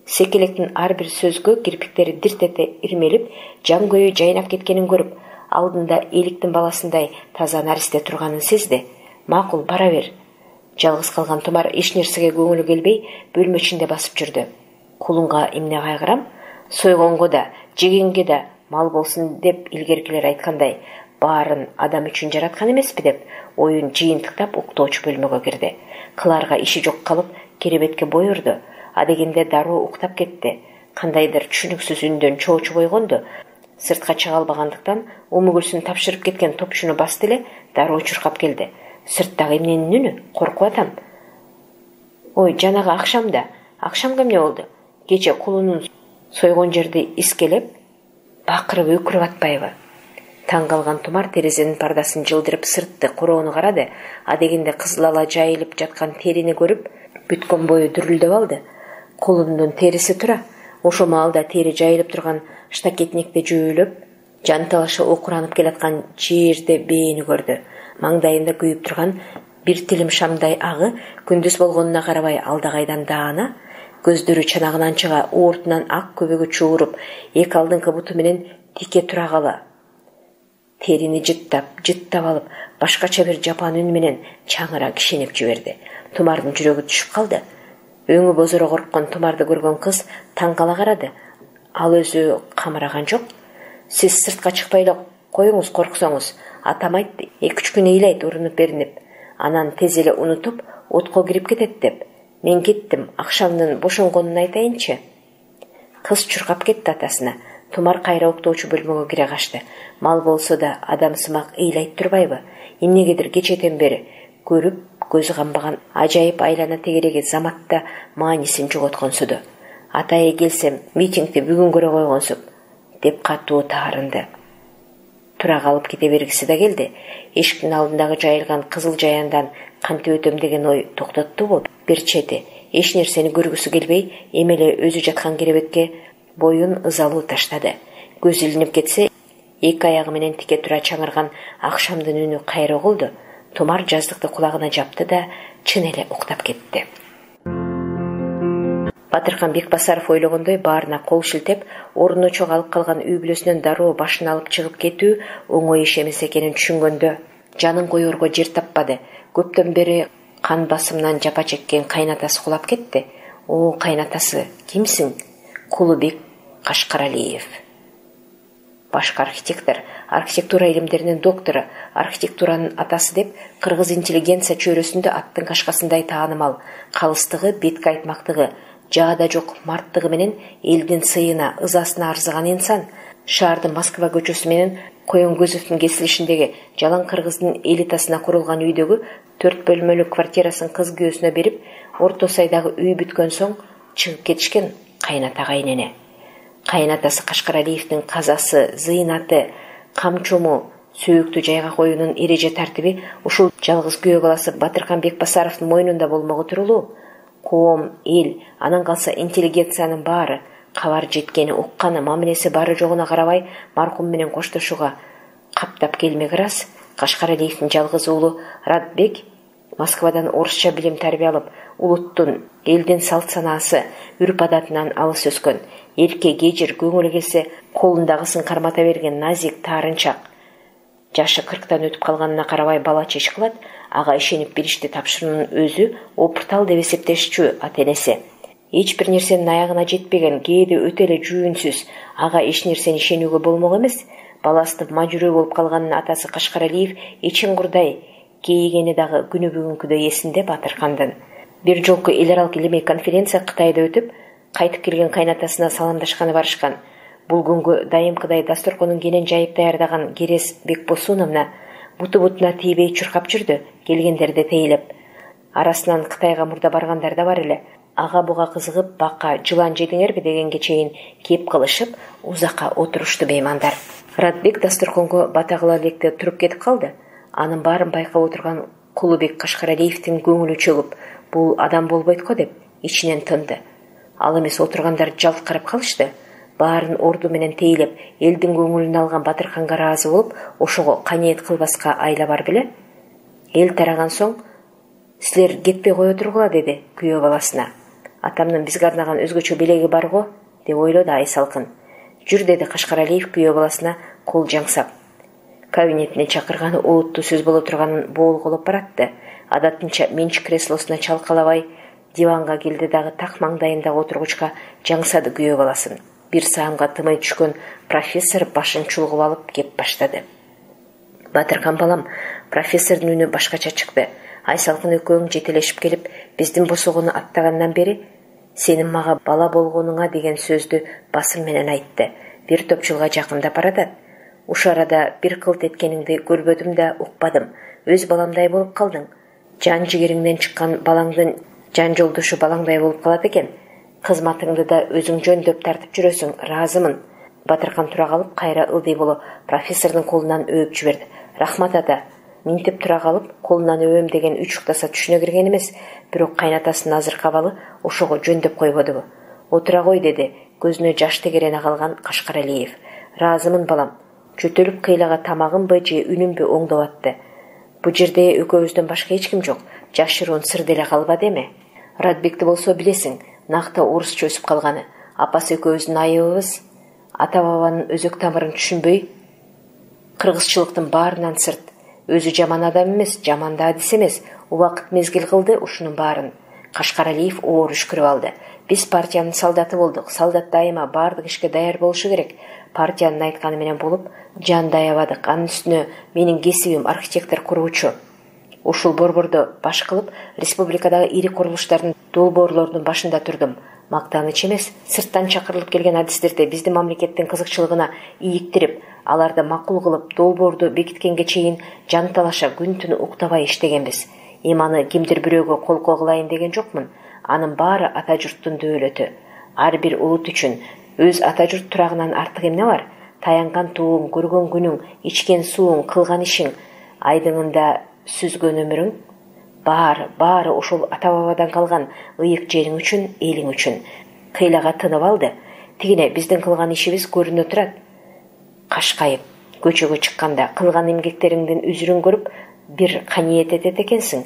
Секелектин ар бир сөзгө кирпиктери дирт эте ирмелип, жан көйү жайнап кеткенин көрүп, алдында эликтин баласындай таза наристе турганын сезди. Макул, бара бер. Жалгыз калган Тумар эч нерсеге көңүлү келбей бөлмө ичинде басып жүрдү. Кулунга эмне кайгырам? Сойгонго да, жегенге да мал болсун деп илгеркилер айткандай, баарын адам үчүн жараткан эмеспи деп оюн жыйынтыктап уктоочу бөлмөгө кирди. Кыларга иши жок калып, керебетке бой урду. Адегенде дароо уктап кетти. Кандайдыр түшүнүксүз үндөн чоочу койгонду. Сыртка чыга албагандыктан өмүгүлсүн тапшырып кеткен топчуну басты эле, дароо чуркап келди. Сырттагы эмненин үнү? Коркуп атам. Ой, жанагы акшамда. Акшамга эмне болду? Кече кулунун сойгон жерди искелеп, бакырып өкүрүп атпайбы? Таң калган Тумар терезенин пардасын жылдырып сыртты короону карады. Адегенде кызыл ала жайылып жаткан терини көрүп, бүткөн бою дүрүлдөп алды. Колунун териси тура. Ошо маалда тери жайылып турган штакетникти жөөлөп, жанталашы окуранып келаткан жерде бээни көрдү. Маңдайында күйүп турган бир тилим шамдай агы күндүз болгонуна карабай алдагайдан даана, көздөрү чанагынан чыга оортунан ак көбөгү чууруп, эки алдыңкы буту менен тике тура кала. Терини жыттап алып, башкача бир жапан үн менен чаңыра кишенеп жиберди. Тумардын жүрөгү түшүп калды. Өңү бозоро корккон Тумарды көргөн кыз таң кала карады. Ал өзү камыраган жок. Сиз сыртка чыкпай эле коюңуз, корксоңуз. Атам айтты, 2-3 күн ыйлайт урунуп беринип. Анан тез эле унутуп, отко кирип кетет деп. Мен кеттим, акшамдын бошонгонун айтайынчы. Кыз чуркап кетти атасына. Тумар кайра уктоочу бөлмөгө кире качты. Мал болсо да адам сымак ыйлайт турбайбы? Эмнегедир кечеден бери көрүп, көзү камбаган ажайып айлана тегереги заматта маанисин жоготконсуду. Атайы келсем, митингди бүгүн көрө койгонсуп, деп катуу таарынды. Тура калып кете бергиси да келди. Эшиктин алдындагы жайылган кызыл жаяндан кантип өтөм деген ой токтоттубу? Бир чети, эч нерсени көргүсү келбей, эмеле өзү жаткан керебетке боюн ызалуу таштады. Көз илинип кетсе, эки аягы менен тике тура чаңырган акшамдын үнү кайра угулду. Тумар жаздыкты кулагына жапты да чын эле уктап кетти. Батырхан Бекбасаров ойлогондой баарына кол шилтеп, ордуна чогалып калган үй бүлөсүнөн дароо башын алып чыгып кетүү оңой иш эмес экенин түшүнгөндө жанын коерго жер таппады. Көптөн бери кан басымынан жапа чеккен кайнатасы кулап кетти. О, кайнатасы, кимсиң? Кулубек Кашкаралиев. Башкы архитектор, архитектура илимдеринин доктору, архитектуранын атасы деп кыргыз интеллигенция чөйрөсүндө аттын кашкасындай таанымал, калыстыгы, бетке айтмактыгы, жаада жок марттыгы менен элдин сыйына, ызасына арзыган инсан, шаардын Москва көчөсү менен Коенгөзовдун кесилишиндеги жалаң кыргыздын элитасына курулган үйдөгү 4 бөлмөлүк квартирасын кыз күйөөсүнө берип, Орто Сайдагы үй бүткөн соң чыгып кетишкен кайната кайнене. Кайнатасы Кашкаралиевдин казасы, зыйнаты, камчому, сөөктү жайга коюунун эреже тартиби ушул жалгыз күйөө баласы Батырхан Бекбасаровдун мойнунда болмогу турулуу. Коом, эл, анан калса интеллигенциянын баары кабар жеткени, укканы, мамилеси бары жогуна карабай маркум менен коштошууга каптап келмек ырас. Кашкаралиевдин жалгыз уулу Радбек Москвадан орусча билим тарбия алып, улуттун, элдин салт санаасы, үрп адатынан алыс өскөн. Эрке кежир көңүлү келсе колундагысын кармата берген назик, таарынчак. Жашы 40тан өтүп калганына карабай бала чеч кылат, ага ишенип беришти тапшыруунун өзү опуртал деп эсептешчү ата-энеси. Эч бир нерсенин аягына жетпеген, кээде өтө эле жүүнсүз, ага эч нерсени ишенүүгө болмок эмес. Баласынын мажурөө болуп калганын атасы Кашкаралиев эчин курдай кейигени дагы күнү бүгүнкүдөй эсинде Батырхандын. Бир жолку эл аралык илимий конференция Кытайда өтүп, кайтып келген кайнатасына саламдашканы барышкан. Бул күнгө дайымкыдай дасторконун кенен жайып даярдаган Керес Бекбосуновна буту-бутуна тийбей чуркап жүрдү, келгендерди тейлеп. Арасынан Кытайга мурда баргандар да бар эле. Ага буга кызыгып, бака жылан жедиңерби дегенге чейин кеп кылышып, узакка отурушту беймандар. Радбек дасторконго бата кыла электе туруп кетип калды. Анын баарын байкап отурган Кулубек Кашкаралиевдин көңүлү чөгүп, бул адам болбойт го деп ичинен тынды. Ал эмес отургандар жалт карап калышты. Баарын орду менен тейлеп, элдин көңүлүн алган Батырханга ыраазы болуп, ошого каниет кылбаска айла бар беле. Эл тараган соң, силер кетпей кое тургула деди күйөө баласына. Атамдын бизге арнаган өзгөчө белеги бар го, деп ойлоду ай салкын. Жүр деди Кашкаралиев күйөө баласына кол жаңсап. Кабинетине чакырганы олуттуу сөз боло турганын болголоп баратты. Адатынча менчик креслосуна чалкалабай диванга келди дагы так маңдайындагы отургучка жаңсады күйөө баласын. Бир саамга тымай түшкөн профессор башын чулгуп алып кеп баштады. Батыркан балам, профессордун үнү башкача чыкты. Айсалкын экөөң жетелешип келип, биздин босогону аттагандан бери сенин мага бала болгонуңа деген сөздү басым менен айтты. Бир топ жылга жакындап баратат. Ушул арада бир кылт эткениңди көрбөдүм да укпадым. Өз баламдай болуп калдың. Жан жигериңден чыккан балаңдын жан жолдошу балаңдай болуп калат экен. Кызматыңды да өзүң жөндөп тартып жүрөсүң, ыраазымын. Батыркан тура калып, кайра ылдый боло профессордун колунан өөп жиберди. Рахмат ата. Минтип тура калып, колунан өөм деген үч уктаса түшүнө кирген эмес, бирок кайнатасынын азыр кабалы ошого жөндөп койбодубу. Отура кой деди, көзүнө жаш тегерене калган Кашкаралиев. Ыраазымын балам. Жөтөлүп кыйлага тамагымбы же үнүмбү оңдоп атты. Бу жерде экөөбүздөн башка эч ким жок. Жашыруун сыр деле калбады эме. Радбекти болсо билесиң, накта орусча өсүп калганы. Апасы экөөбүздүн айыбыбыз. Ата бабанын өзөк тамырын түшүнбөй, кыргызчылыктын баарынан сырт. Өзү жаман адам эмес, жаман да адис эмес. Убакыт мезгил кылды ушунун баарын. Кашкаралиев оор үшкүрүп алды. Биз партиянын солдаты болдук. Солдат дайыма баардык ишке даяр болушу керек. Партиянын айтканы менен болуп, жан даябадык. Анын үстүнө менин кесибим архитектор куруучу. Ушул борбордо баш кылып, республикадагы ири курулуштардын долбоорлордун башында турдум. Мактаныч эмес, сырттан чакырылып келген адистерди биздин мамлекеттин кызыкчылыгына ийиктирип, аларды макул кылып, долбоорду бекиткенге чейин жан талаша күн-түнү уктабай иштегенбиз. Аны кимдир бирөөгө колко кылайын деген жокмун. Анын баары ата журттун дөөлөтү. Ар бир улут үчүн өз ата журт турагынан артык эмне бар? Таянган тууң, көргөн күнүң, ичкен сууң, кылган ишиң, айдыңында сүзгөн өмүрүң, баары ошол ата бабадан калган ыйык жериң үчүн, элиң үчүн. Кыйлага тынып алды. Тигине биздин кылган ишибиз көрүнө турат. Кашкайып, көчөгө чыкканда кылган эмгектериңдин үзүрүн көрүп, бир каниет этет экенсиң.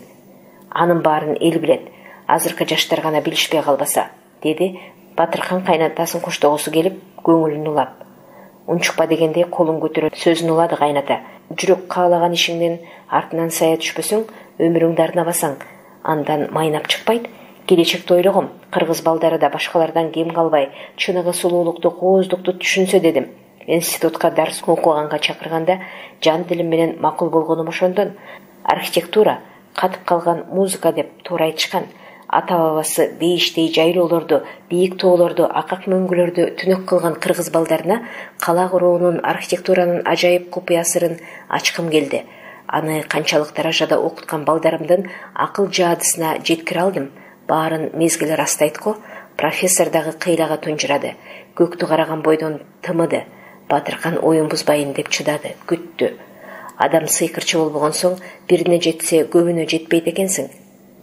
Анын баарын эл билет. Азыркы жаштар гана билишпей калбаса, деди Батыркан кайнатасын коштогусу келип, көңүлүн улап. Унчукпа дегендей колун көтөрүп сөзүн улады кайната. Жүрөк каалаган ишиңден артынан сая түшпөсөң, өмүрүңдү арнабасаң, андан майнап чыкпайт. Келечекти ойлогом, кыргыз балдары да башкалардан кем калбай, чыныгы сулуулукту, кооздукту түшүнсө дедим. Институтка дарс окуганга чакырганда жан дилим менен макул болгонум ошондон. Архитектура, катып калган музыка деп туура айтышкан. Ата бабасы бейиштей жайлоолорду, бийик тоолорду, акак мөңгүлөрдү түнөк кылган кыргыз балдарына кала куруунун, архитектуранын ажайып купуя сырын ачкым келди. Аны канчалык даражада окуткан балдарымдын акыл жаадысына жеткире алдым. Баарын мезгили растайт го. Профессор дагы кыйлага тунжурады. Көктү караган бойдон тымыды. Батыркан оюн бузбайын деп чыдады, күттү. Адам сыйкырчы болбогон соң, бирине жетсе көбүнө жетпейт экенсиң.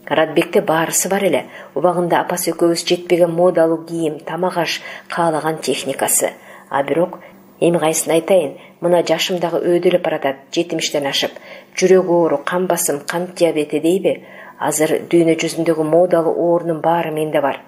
Радбекте баарысы бар эле. Убагында апасы экөөбүз жетпеген модалуу кийим, тамак аш, каалаган техникасы. А бирок эми кайсын айтайын, мына жашым дагы өөдөлөп баратат, 70-тен ашып. Жүрөк оору, кан басым, кант диабети дейби? Азыр дүйнө жүзүндөгү модалуу оорунун баары менде бар.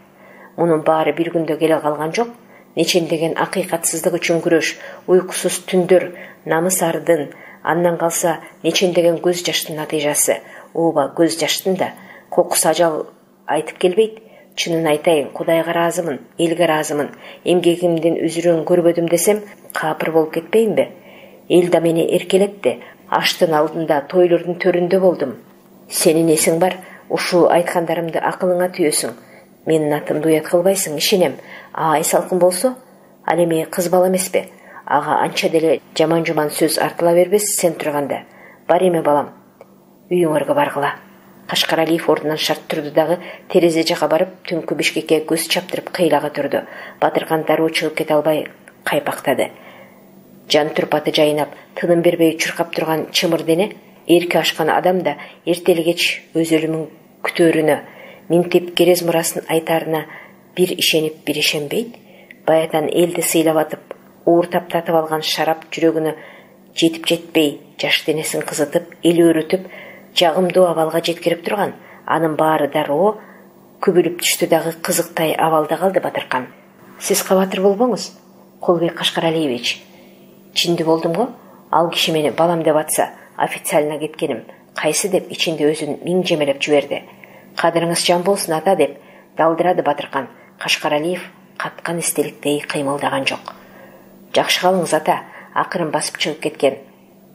Мунун баары бир күндө келе калган жок. Нечендеген акыйкатсыздык үчүн күрөш, уйкусуз түндөр, намыс ардын, андан калса нечендеген көз жаштын натыйжасы. Ооба, көз жаштын да кокусу ажал айтып келбейт. Чынын айтайын, Кудайга ыраазымын, элге ыраазымын. Эмгегимдин үзүрүн көрбөдүм десем, капыр болуп кетпейинби? Эл да мени эркелетти. Аштын алдында, тойлордун төрүндө болдум. Сенин эсиң бар, ушул айткандарымды акылыңа түйөсүң. Менин атымды уят кылбайсың, ишенем. Айсалкын болсо, ал эми кыз бала эмеспи? Ага анча деле жаман-жуман сөз артыла бербес сен турганда. Бар эме балам, үйүңөргө баргыла. Кашкаралиев ордунан шарт турду дагы терезе жака барып, түнкү Бишкекке көз чаптырып кыйлага турду. Батыркан дароо чыгып кете албай кайпактады. Жан турпаты жайнап, тыным бербей чуркап турган чымыр дене, эрки ашкан адам да эртели кеч өз өлүмүн күтөрүнө, минтип керез мурасын айтарына бир ишенип, бир ишенбейт. Баятан элди сыйлап атып, ууртап татып алган шарап жүрөгүнө жетип жетпей, жаш денесин кызытып, эл өрүтүп, жагымдуу абалга жеткирип турган. Анын баары дароо күбүлүп түштү дагы кызыктай абалда калды Батыркан. Сиз кабатыр болбоңуз, Кулбек Кашкаралиевич. Чинди болдум го? Ал киши мени балам деп атса, официалына кеткеним кайсы деп ичинде өзүн миң жемелеп жиберди. Кадырыңыз жан болсун ата деп далдырады Батыркан. Кашкаралиев каткан истеликтей кыймылдаган жок. Жакшы калыңыз ата, акырын басып чыгып кеткен.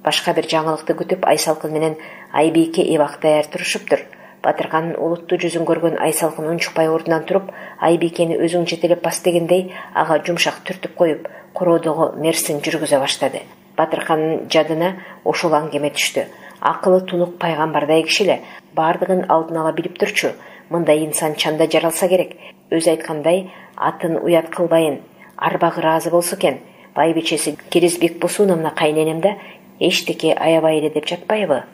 Башка бир жаңылыкты күтүп Айсалкын менен Айбике эбак даяр турушуптур. Батырканын улуттуу жүзүн көргөн Айсалкын унчукпай ордунан туруп, Айбикени өзүң жетелеп бас дегендей ага жумшак түртүп коюп, короодогу мерсин жүргүзө баштады. Батырканын жадына ошол аңгеме түштү. Акылы тунук пайгамбардай киши эле бардыгын алдын ала билип турчу. Мындай инсан чанда жаралса керек. Өзү айткандай, атын уят кылбайын, арбагы ыраазы болсо экен. Байбичеси Керизбек Босуновна кайненемде эчтеке аябай эле деп жатпайбы?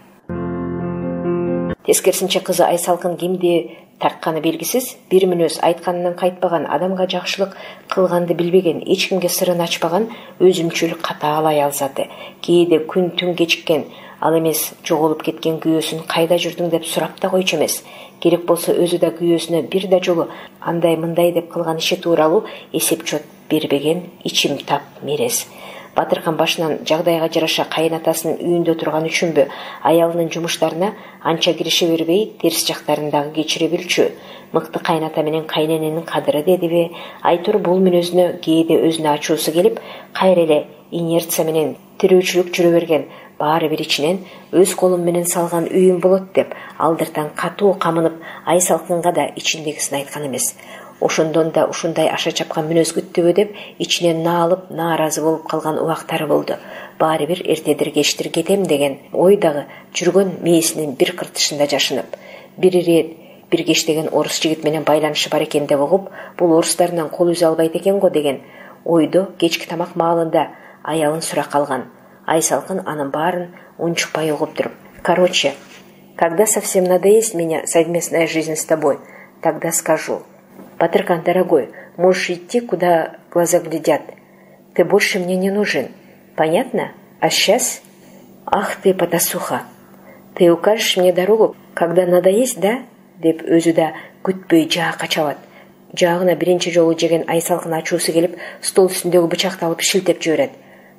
Тескерисинче кызы Айсалкын кимди тартканы белгисиз, бир мүнөз айтканынан кайтпаган, адамга жакшылык кылганды билбеген, эч кимге сырын ачпаган, өзүмчүл катаал аял заты. Кээде күн түн кечиккен, ал эмес жоголуп кеткен күйөөсүн кайда жүрдүң деп сурап да койчу эмес. Керек болсо өзү да күйөөсүнө бир да жолу андай мындай деп кылган иши тууралуу эсеп-чот бербеген ичим тап мерез. Батыркан башынан жагдайга жараша кайнатасынын үйүндө турган үчүнбү, аялынын жумуштарына анча кирише бербей, терс жактарын дагы кечире билчү. Мыкты кайната менен кайнененин кадыры дедиби? Айтур бул мүнөзүнө кээде өзүнө ачуусу келип, кайра эле инерция менен тирүүчүлүк жүрө берген. Баары бир ичинен өз колум менен салган үйүм болот деп алдыртан катуу камынып, Айсалкынга да ичиндегисин айткан эмес. Ошондон да ушундай аша чапкан мүнөз күттүбү деп ичинен наалып, нааразы болуп калган убактары болду. Баары бир эртедир кечтир кетем деген ой дагы жүргөн мээсинин бир кыртышында жашынып, бир ирет бир кеч деген орус жигит менен байланышы бар экен деп угуп, бул орустарынан кол үзө албайт экен го деген ойдо кечки тамак маалында аялын сурак алган. Айсалкын анын баарын унчукпай угуп туруп: "Короче, когда совсем надоест меня совместная жизнь с тобой, тогда скажу. Батыркан, дорогой, можешь идти, куда глаза глядят. Ты больше мне не нужен. Понятно? А сейчас? Ах ты, потасуха! Ты укажешь мне дорогу, когда надоест, да?» деп өзү да күтпөй жаакка чабат. Жаагына биринчи жолу жеген Айсалкын ачуусу келип, стол үстүндөгү бычакты алып шилтеп жиберет.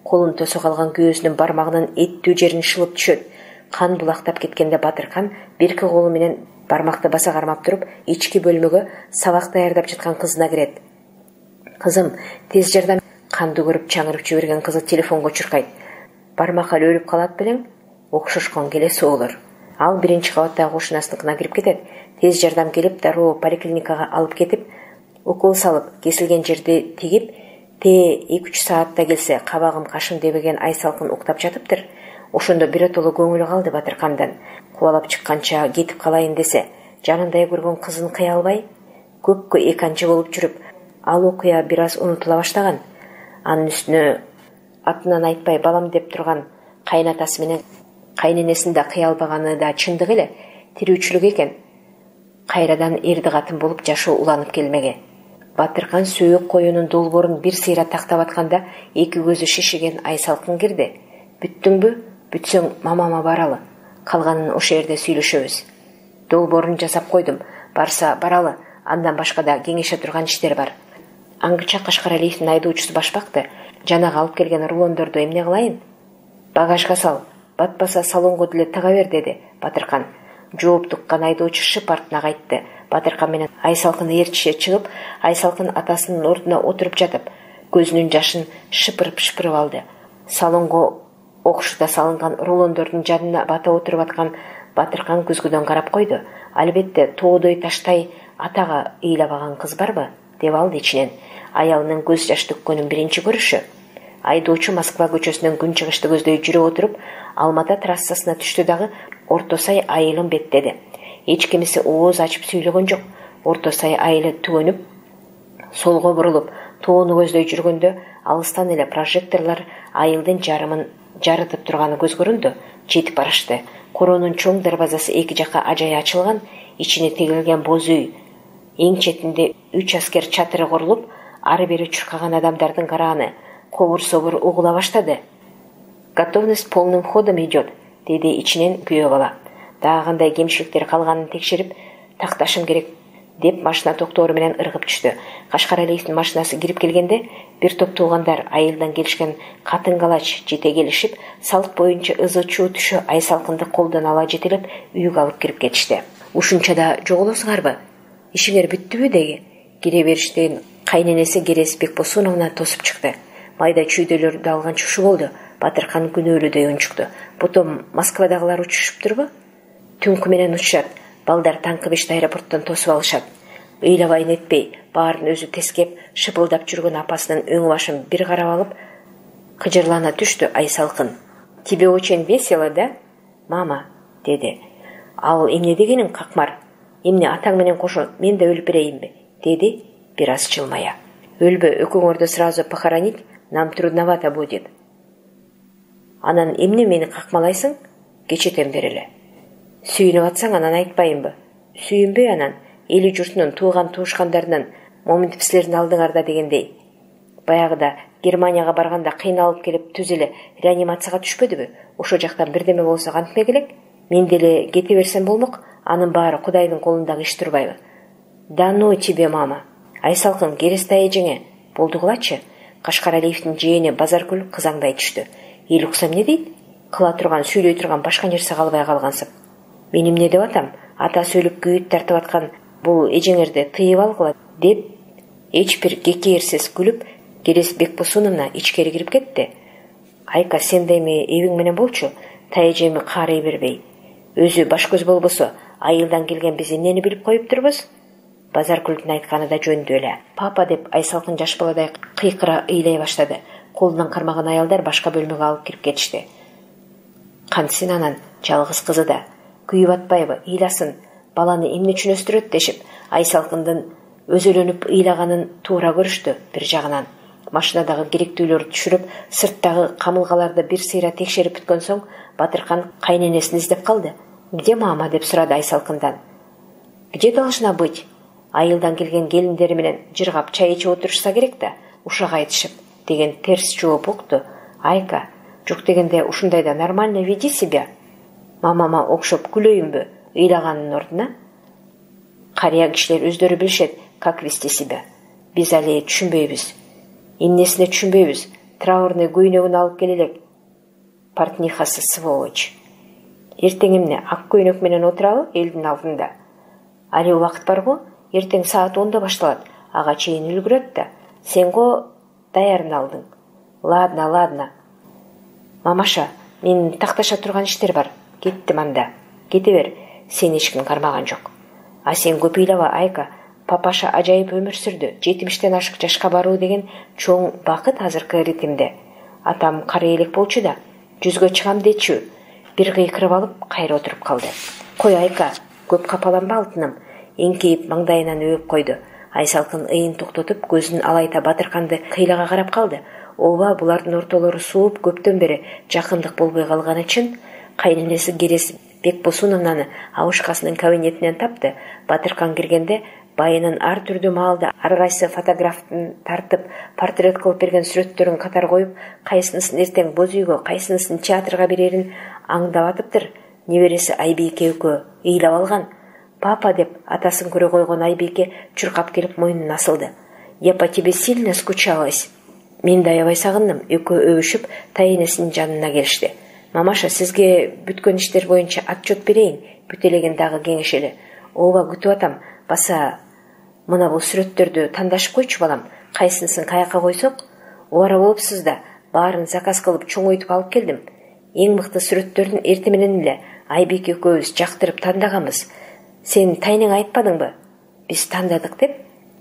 Колун тосо калган күйөөсүнүн бармагынын эттүү жерин шылып түшөт. Кан булактап кеткенде Батыркан бирки колу менен бармакты баса кармап туруп, ички бөлмөгө сабак даярдап жаткан кызына кирет. "Кызым, тез жардам!" Канды көрүп чаңырып жиберген кызы телефонго чуркайт. "Бармак эле өлүп калат белең? Окшошкон келеси болор." Ал биринчи кабаттагы кошунасыныкына кирип кетет. Тез жардам келип, дароо поликлиникага алып кетип, укол салып, кесилген жерди тигип, 2-3 саатта келсе, кабагым кашым дебеген Айсалкын уктап жатыптыр. Ошондо биротоло көңүлү калды Батыркандан. Кубалап чыкканча кетип калайын десе, жанындай көргөн кызын кыя албай, көпкө эканчы болуп жүрүп, ал окуя бир аз унутула баштаган. Анын үстүнө атынан айтпай балам деп турган кайнатасы менен кайненесин да кыя албаганы да чындык эле, тирүүчүлүк экен. Кайрадан эрди катын болуп жашоо уланып келмеге. Батыркан сөөк коюнун долбоорун бир сыйра тактап атканда эки көзү шишиген Айсалкын кирди. "Бүттүңбү? Бүтсөң мамама баралы. Калганын ошо жерде сүйлөшөбүз. Долбоорун жасап койдум. Барса баралы. Андан башка да кеңеше турган иштер бар. Аңгыча Кашкаралиевдин айдоочусу башпакты. Жанага алып келген рулондорду эмне кылайын? Багажга сал. Батпаса салонго деле тага бер" деди Батыркан. Жооп туккан айдоочу шып артына кайтты. Батыркан менен Айсалкын ээрчише чыгып, Айсалкын атасынын ордуна отуруп жатып, көзүнүн жашын шыпырып алды. Салонго окшута салынган рулондордун жанына бата отуруп аткан Батыркан көзгөдөн карап койду. Албетте, тоодой таштай атага ыйлабаган кыз барбы? деп алды ичинен. Аялынын көз жаш төккөнүн биринчи көрүшү. Айдоочу Москва көчөсүнөн күнчыгышты көздөй жүрүп отуруп, Алмата трассасына түштү дагы Орто Сай айылын беттеди. Эч кимиси ооз ачып сүйлөгөн жок. Орто Сай айылы түгөнүп, солго бурулуп, тоону көздөй жүргөндө алыстан эле прожекторлор айылдын жарымын жарытып турганы көз көрүндү. Жетип барышты. Короонун чоң дарбазасы эки жакка ажай ачылган, ичине тегилген боз үй. Эң четинде 3 аскер чатыры курулуп, ары бери чуркаган адамдардын карааны кобур-собур угула баштады. "Готовность полным ходом идет", деди ичинен күйөө бала. Дагы кандай кемшиликтер калганын текшерип, такташым керек. деп машина токтоору менен ыргып түштү. Кашкаралиевдин машинасы кирип келгенде бир топ туугандар айылдан келишкен катын-калач жете келишип, салт боюнча ызы-чуу түшө Айсалкынды колдон ала жетелеп үйгө алып кирип кетишти. Ушунчада жоголосуңарбы? Ишиңер бүттүбү деги? Кире бериштен кайненеси Керес Бекбосуновна тосуп чыкты. Майда чүйдөлөрдү алган чушу болду. Батыркан күнөөлүүдөй унчукту. Потом Москвадагылар учушуптурбу? Түнкү менен учушат. Балдар таңкы 5 аэропорттон тосуп алышат. Ыйлабайын этпей, баарын өзү тескеп, шыпылдап жүргөн апасынын өң башын бир карап алып, кыжырлана түштү Айсалкын. Тебе очень весело, да? Мама, деди. Ал эмне дегениң, какмар? Эмне атаң менен кошо мен да өлүп берейинби? Деди бир аз жылмая. Өлбө, өкөңөрдү сразу похоронить нам трудновато будет. Анан эмне мени какмалайсың? Кечетем береле. Сүйүнүп атсаң анан айтпайынбы? Сүйүнбөй анан эли журтунун тууган туушкандарынан моминтип силердин алдыңарда дегендей. Баягыда Германияга барганда кыйналып келип түз эле реанимацияга түшпөдүбү? Ошо жактан бирдеме болсо кантип келек? Мен деле кете берсем болмок, анын баары Кудайдын колундагы иш турбайбы? Да ну тебе, мама. Айсалкын, Керестай эжеңе болду кылачы. Кашкаралиевдин жээни Базаркүл кызаңдай түштү. Эл укса эмне дейт? Кыла турган, сүйлөй турган башка нерсе калбай калгансып. Мен эмне деп атам? Ата сөйлөп күйүт тартып аткан бул эжеңерди тыйып алгыла деп эч бир кекээрсиз күлүп, Керес Бекбосуновна ичкери кирип кетти. Айка, сен да эми эбиң менен болчу, тайэжеми каарый бербей. Өзү баш көз болбосо, айылдан келген биз эмнени билип коюптурбуз? Базаркүлдүн айтканы да жөндүү эле. Папа деп Айсалкын жаш баладай кыйкыра ыйлай баштады. Колунан кармаган аялдар башка бөлмөгө алып кирип кетишти. Кантсин анан жалгыз кызы да күйүп атпайбы, ыйласын, баланы эмне үчүн өстүрөт дешип, Айсалкындын өзөлөнүп ыйлаганын туура көрүштү бир жагынан. Машинадагы керектүүлөрдү түшүрүп, сырттагы камылгаларды бир сыйра текшерип бүткөн соң, Батыркан кайненесин издеп калды. Где мама деп сурады Айсалкындан. Где должна быть? Айылдан келген келиндери менен жыргап чай ичип отурушса керек да, ушага айтышып деген терс жооп укту. Айка, жок дегенде ушундайда нормально веди себя. Мамама окшоп күлөйүнбү ыйлаганын ордуна? Карыя кишилер өздөрү билишет, как вести себя. Биз али түшүнбөйбүз. Эмнесине түшүнбөйбүз. Траурный көйнөгүн алып келелек. Портнихасы сволочь. Эртең эмне ак көйнөк менен отурабы элдин алдында? Али убакыт барбы? Эртең саат 10-да башталат. Ага чейин үлгүрөт да. Сен го даярын алдың. Ладно, ладно. Мамаша, мен такташа турган иштер бар. Кеттим анда. Кете бер. Сен эчким кармаган жок. А сен көп ыйлаба, Айка. Папаша ажайып өмүр сүрдү. 70-тен ашык жашка баруу деген чоң бакыт азыркы ритмде. Атам кары элек болчу да, 100гө чыгам дечү. Бир кыйкырып алып, кайра отуруп калды. Кой, Айка, көп капаланба алтыным. Эңкейип маңдайынан өп койду. Айсалкын ыйын токтотуп, көзүн алайта Батырканды кыйлага карап калды. Ооба, булардын ортолору сууп, көптөн бери жакындык болбой калганы үчүн кайненеси Керес Бекбосуновнаны абышкасынын кабинетинен тапты. Батыркан киргенде байынын ар түрдүү маалда ар кайсы фотографтын тартып, портрет кылып берген сүрөттөрүн катар коюп, кайсынысын эртең боз үйгө, кайсынысын театрга берерин аңдап атыптыр. Небереси Айбике экөө ыйлап алган. Папа деп атасын көрө койгон Айбике чуркап келип мойнун асылды. Я по тебе сильно скучалась. Мен да аябай сагындым. Экөө өбүшүп тайенесинин жанына келишти. Мамаша, сизге бүткөн иштер боюнча отчет берейин, бүтелеген дагы кеңешели. Ооба, күтүп атам. Баса мына бул сүрөттөрдү тандашып койчу балам. Кайсынысын каяка койсок? Оора болупсуз да, баарын заказ кылып чоңойтуп алып келдим. Эң мыкты сүрөттөрдүн эртең менен эле Айбике экөөбүз жактырып тандаганбыз. Сен тайнең айтпадыңбы? Биз тандадык деп.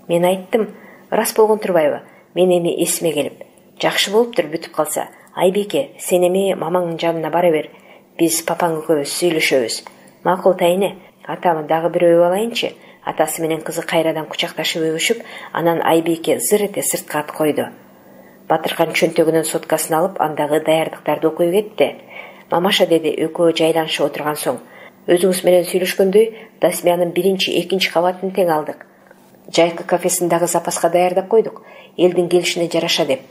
Мен айттым, рас болгон турбайбы? Мен эми эсиме келип, жакшы болуптур бүтүп калса. Айбике, сен эми мамаңдын жанына бара бер. Биз папаң экөөбүз сүйлөшөбүз. Макул тайне, атамы дагы бир өбүп алайынчы. Атасы менен кызы кайрадан кучакташып өбүшүп, анан Айбике зыр эте сыртка ат койду. Батыркан чөнтөгүнөн соткасын алып, андагы даярдыктарды окуй кетти. Мамаша, деди экөө жайланышып отурган соң. Өзүңүз менен сүйлөшкөндөй, Дасмиянын 1-2 кабатын тең алдык. Жайкы кафесин дагы запаска даярдап койдук, элдин келишине жараша деп.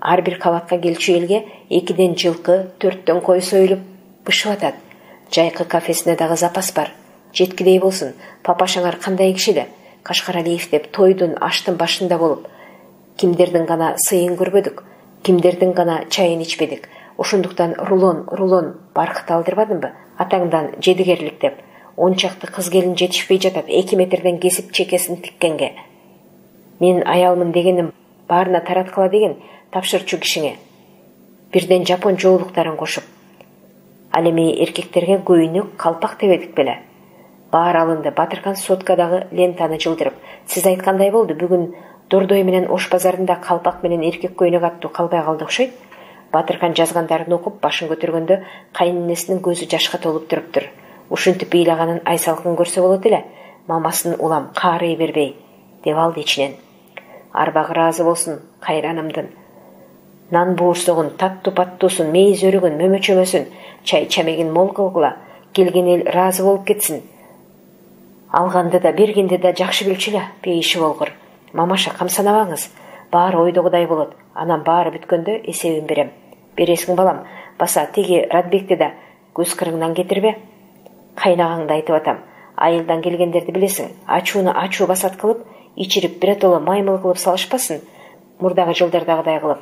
Ар бир кабатка келчү элге 2ден жылкы, 4төн кой союлуп бышып атат. Жайкы кафесине дагы запас бар. Жеткидей болсун. Папашаңар кандай киши да? Кашкаралиев деп тойдун аштын башында болуп, кимдердин гана сыйын көрбөдүк, кимдердин гана чайын ичпедик. Ошондуктан рулон баркыт алдырбадымбы? Атаңдан жедигерлик деп. 10 чакты кыз келин жетишпей жатат, 2 метрден кесип чекесин тиккенге. Мен аялмын дегеним баарына тараткыла деген тапшырчу кишиңе. Бирден жапон жоолуктарын кошуп. Ал эми эркектерге көйнөк, калпак тебедик беле. Баар алынды. Батыркан соткадагы лентаны жылдырып, сиз айткандай болду. Бүгүн Дордой менен Ош базарында калпак менен эркек көйнөк аттуу калбай калды окшойт. Батыркан жазгандарын окуп башын көтөргөндө кайненесинин көзү жашка толуп туруптур. Ушинтип ыйлаганын айсалкын көрсө болот эле. Мамасын улам каарый бербей деп алды ичинен. Арбагы ыраазы болсун кайранымдын. Нан буурсогун, таттуу паттуусун, мейиз өрүгүн, мөмөчөмөсүн, чай чамегин мол кылгыла, келген эл ыраазы болуп кетсин. Алганды да бергенди да жакшы билчүлө, пейиши болгур. Мамаша камсанабаңыз, баары ойдогудай болот. Анан баары бүткөндө эсебин берем. Бересиң балам, баса теги Радбекти да көз кырыңдан кетирбе. Кайнагаңды айтып атам. Айылдан келгендерди билесиң, ачууну ачуу басат кылып, ичирип биратоло маймыл кылып салышпасын. Мурдагы жылдардагыдай кылып,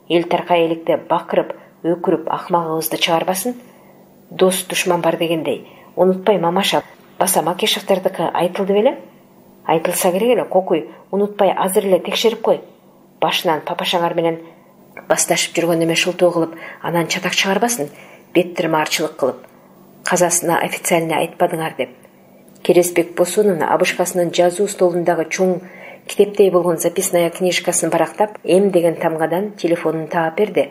эл таркай эликте бакырып, өкүрүп, акмагыбызды чыгарбасын. Дос душман бар дегендей. Унутпай мамаша, баса Макешевтердики айтылды беле? Айтылса керек эле, кокуй, унутпай азыр эле текшерип кой. Башынан папашаңар менен басташып жүргөн эме шылтоо кылып, анан чатак чыгарбасын, беттирмаарчылык кылып. Казасына официально айтпадыңар деп. Кересбек Босунов абышкасынын жазуу столундагы чоң китептей болгон записная книжкасын барактап, эм деген тамгадан телефонун таап берди.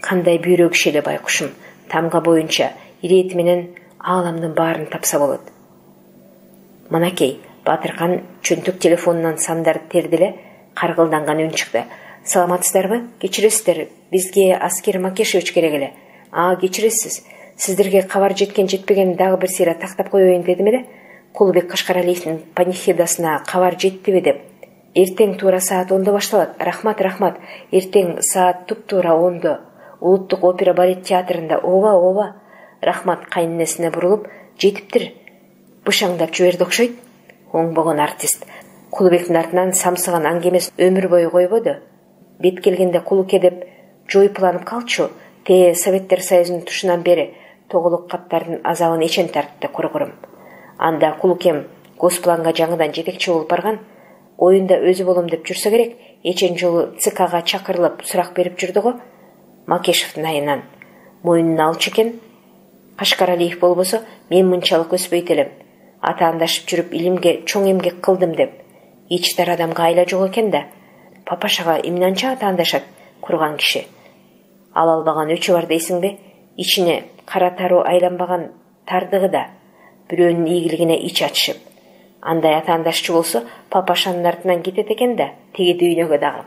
Кандай бүйрөк шеле байкушум, тамга боюнча ирети менен ааламдын баарын тапса болот. Манакей, Батыркан чөнтөк телефонунан сандарды терди эле, каргылданган үн чыкты. Саламатсыздарбы? Кечиресиздер, бизге Аскер Макешевич керек эле. Кечиресиз. Сиздерге кабар жеткен жетпеген дагы бир сыйра тактап коеюн дедим эле. Кулубек Кашкаралиевдин панихидасына кабар жеттиби деп. Эртең туура саат 10-да башталат. Рахмат. Эртең саат туп-туура 10-да. Улуттук опера балет театрында. Ооба. Рахмат кайненесине бурулуп, жетиптир. Бышаңдап жиберди окшойт. Оңбогон артист. Кулубектин артынан самсыган аңгемес өмүр бою койбоду. Бет келгенде Кулуке деп жойпуланып калчу. Советтер Союзунун тушунан бери тоголук каттардын азабын эчен тартты кургурум. Анда Кулукем госпланга жаңыдан жетекчи болуп барган. Оюнда өзү болом деп жүрсө керек, эчен жолу ЦКга чакырылып сурак берип жүрдү го. Макешевдин айынан мойнуна алчу экен. Кашкаралиев болбосо мен мынчалык өспөйт элем. Атаандашып жүрүп илимге чоң эмгек кылдым деп. Ичтар адамга айла жок экен да. Папашага эмнанча атаандашат курган киши. Албаган өчү бар дейсиңби? Ичине кара таруу айланбаган тардыгы да бирөөнүн ийгилигине ич ачышып. Андай атаандашчу болсо папашанын артынан кетет экен да, теги дүйнөгө дагы.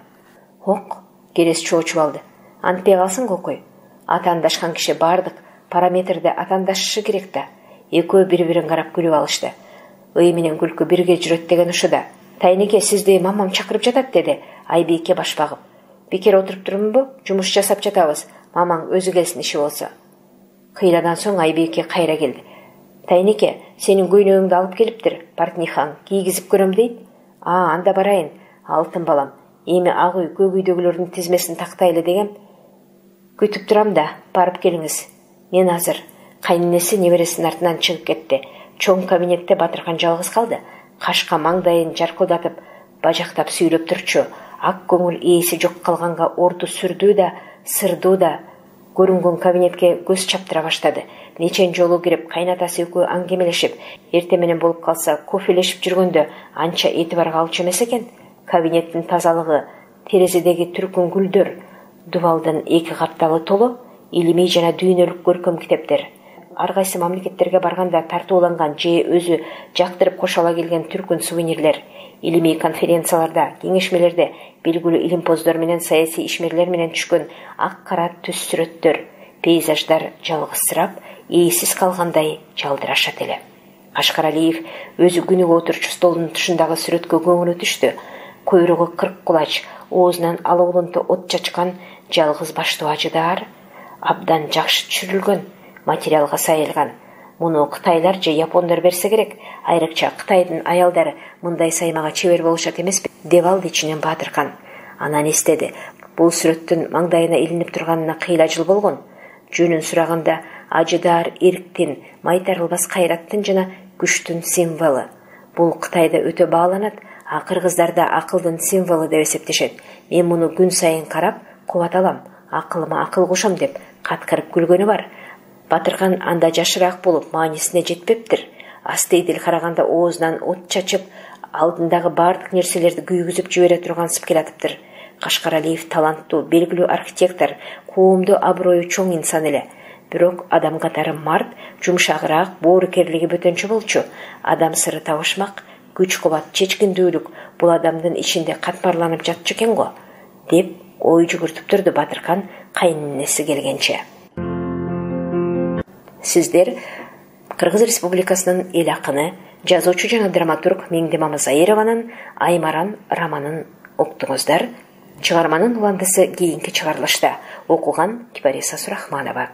Ок, керес чоочуп алды. Антпай калсын кокой. Атаандашкан киши бардык параметрде атаандашышы керек да. Экөө бири-бирин карап күлүп алышты. Ый менен күлкү бирге жүрөт деген ушу да. Тайнике, сизди мамам чакырып жатат деди, Айбекке баш багып. Бекер отуруп турумбу? Жумуш жасап жатабыз. Мамаң өзү келсин иши болсо. Кыйрадан соң Айбекке кайра келди. Тайнике, сенин көйнөгүңдү алып келиптир, портнихаң, кийгизип көрөм дейт. Анда барайын. Алтын балам. Эми ак үй, көк үйдөгүлөрдүн тизмесин тактайлы дегем. Күтүп турам да, барып келиңиз. Мен азыр. Кайненеси небересинин артынан чыгып кетти. Чоң кабинетте Батыркан жалгыз калды. Кашка маңдайын жаркылдатып, бажактап сүйлөп турчу. Ак көңүл ээси жок калганга орду сүрдүү да, сырдуу да көрүнгөн кабинетке көз чаптыра баштады. Нечен жолу кирип, кайнатасы экөө аңгемелешип, эрте менен болуп калса кофелешип жүргөндө анча этибарга алчу эмес экен. Кабинеттин тазалыгы, терезедеги түркүн гүлдөр, дубалдын 2 катталы толу, илимий жана дүйнөлүк көркөм китептер. Ар кайсы мамлекеттерге барганда тартууланган же өзү жактырып кошола келген түркүн сувенирлер, илимий конференцияларда, кеңешмелерде белгилүү илимпоздор менен саясий ишмерлер менен түшкөн ак-кара түс сүрөттөр, пейзаждар жалгызсырап, ээсиз калгандай жалдырашат эле. Кашкаралиев өзү күнүгө отурчу столдун тушундагы сүрөткө көңүлү түштү. Койругу 40 кулач, оозунан алоолонто от чачкан жалгыз баштуу ажыдаар, абдан жакшы түшүрүлгөн, материалга сайылган. Муну Кытайлар же япондар берсе керек, айрыкча Кытайдын аялдары мындай саймага чебер болушат эмеспи, деп алды ичинен Батыркан. Анан эстеди, бул сүрөттүн маңдайына илинип турганына кыйла жыл болгон. Жөнүн сураганда, ажыдар, ирктин, майтарылбас кайраттын жана күчтүн символу. Бул Кытайда өтө бааланат, кыргыздарда акылдын символу деп эсептешет. Мен муну күн сайын карап, кубат алам, акылыма акыл кошом деп каткырып күлгөнү бар. Батыркан анда жашыраак болуп, маанисине жетпептир. Астыйдил караганда оозунан от чачып, алдындагы бардык нерселерди күйгүзүп жибере тургансып келатыптыр. Кашкаралиев таланттуу, белгилүү архитектор, коомдо аброю чоң инсан эле. Бирок адам катары март, жумшагыраак, боорукерлиги бөтөнчө болчу. Адам сыры табышмак, күч кубат, чечкиндүүлүк бул адамдын ичинде катмарланып жатчу экен го, деп ой жүгүртүп турду Батыркан кайненеси келгенче. Сиздер Кыргыз Республикасынын эл акыны, жазуучу жана драматург Меңде Мамасайырованын Аймаран романын уктуңуздар. Чыгарманын уландысы кийинки чыгарылышта. Окуган Кипариса Сурахманова.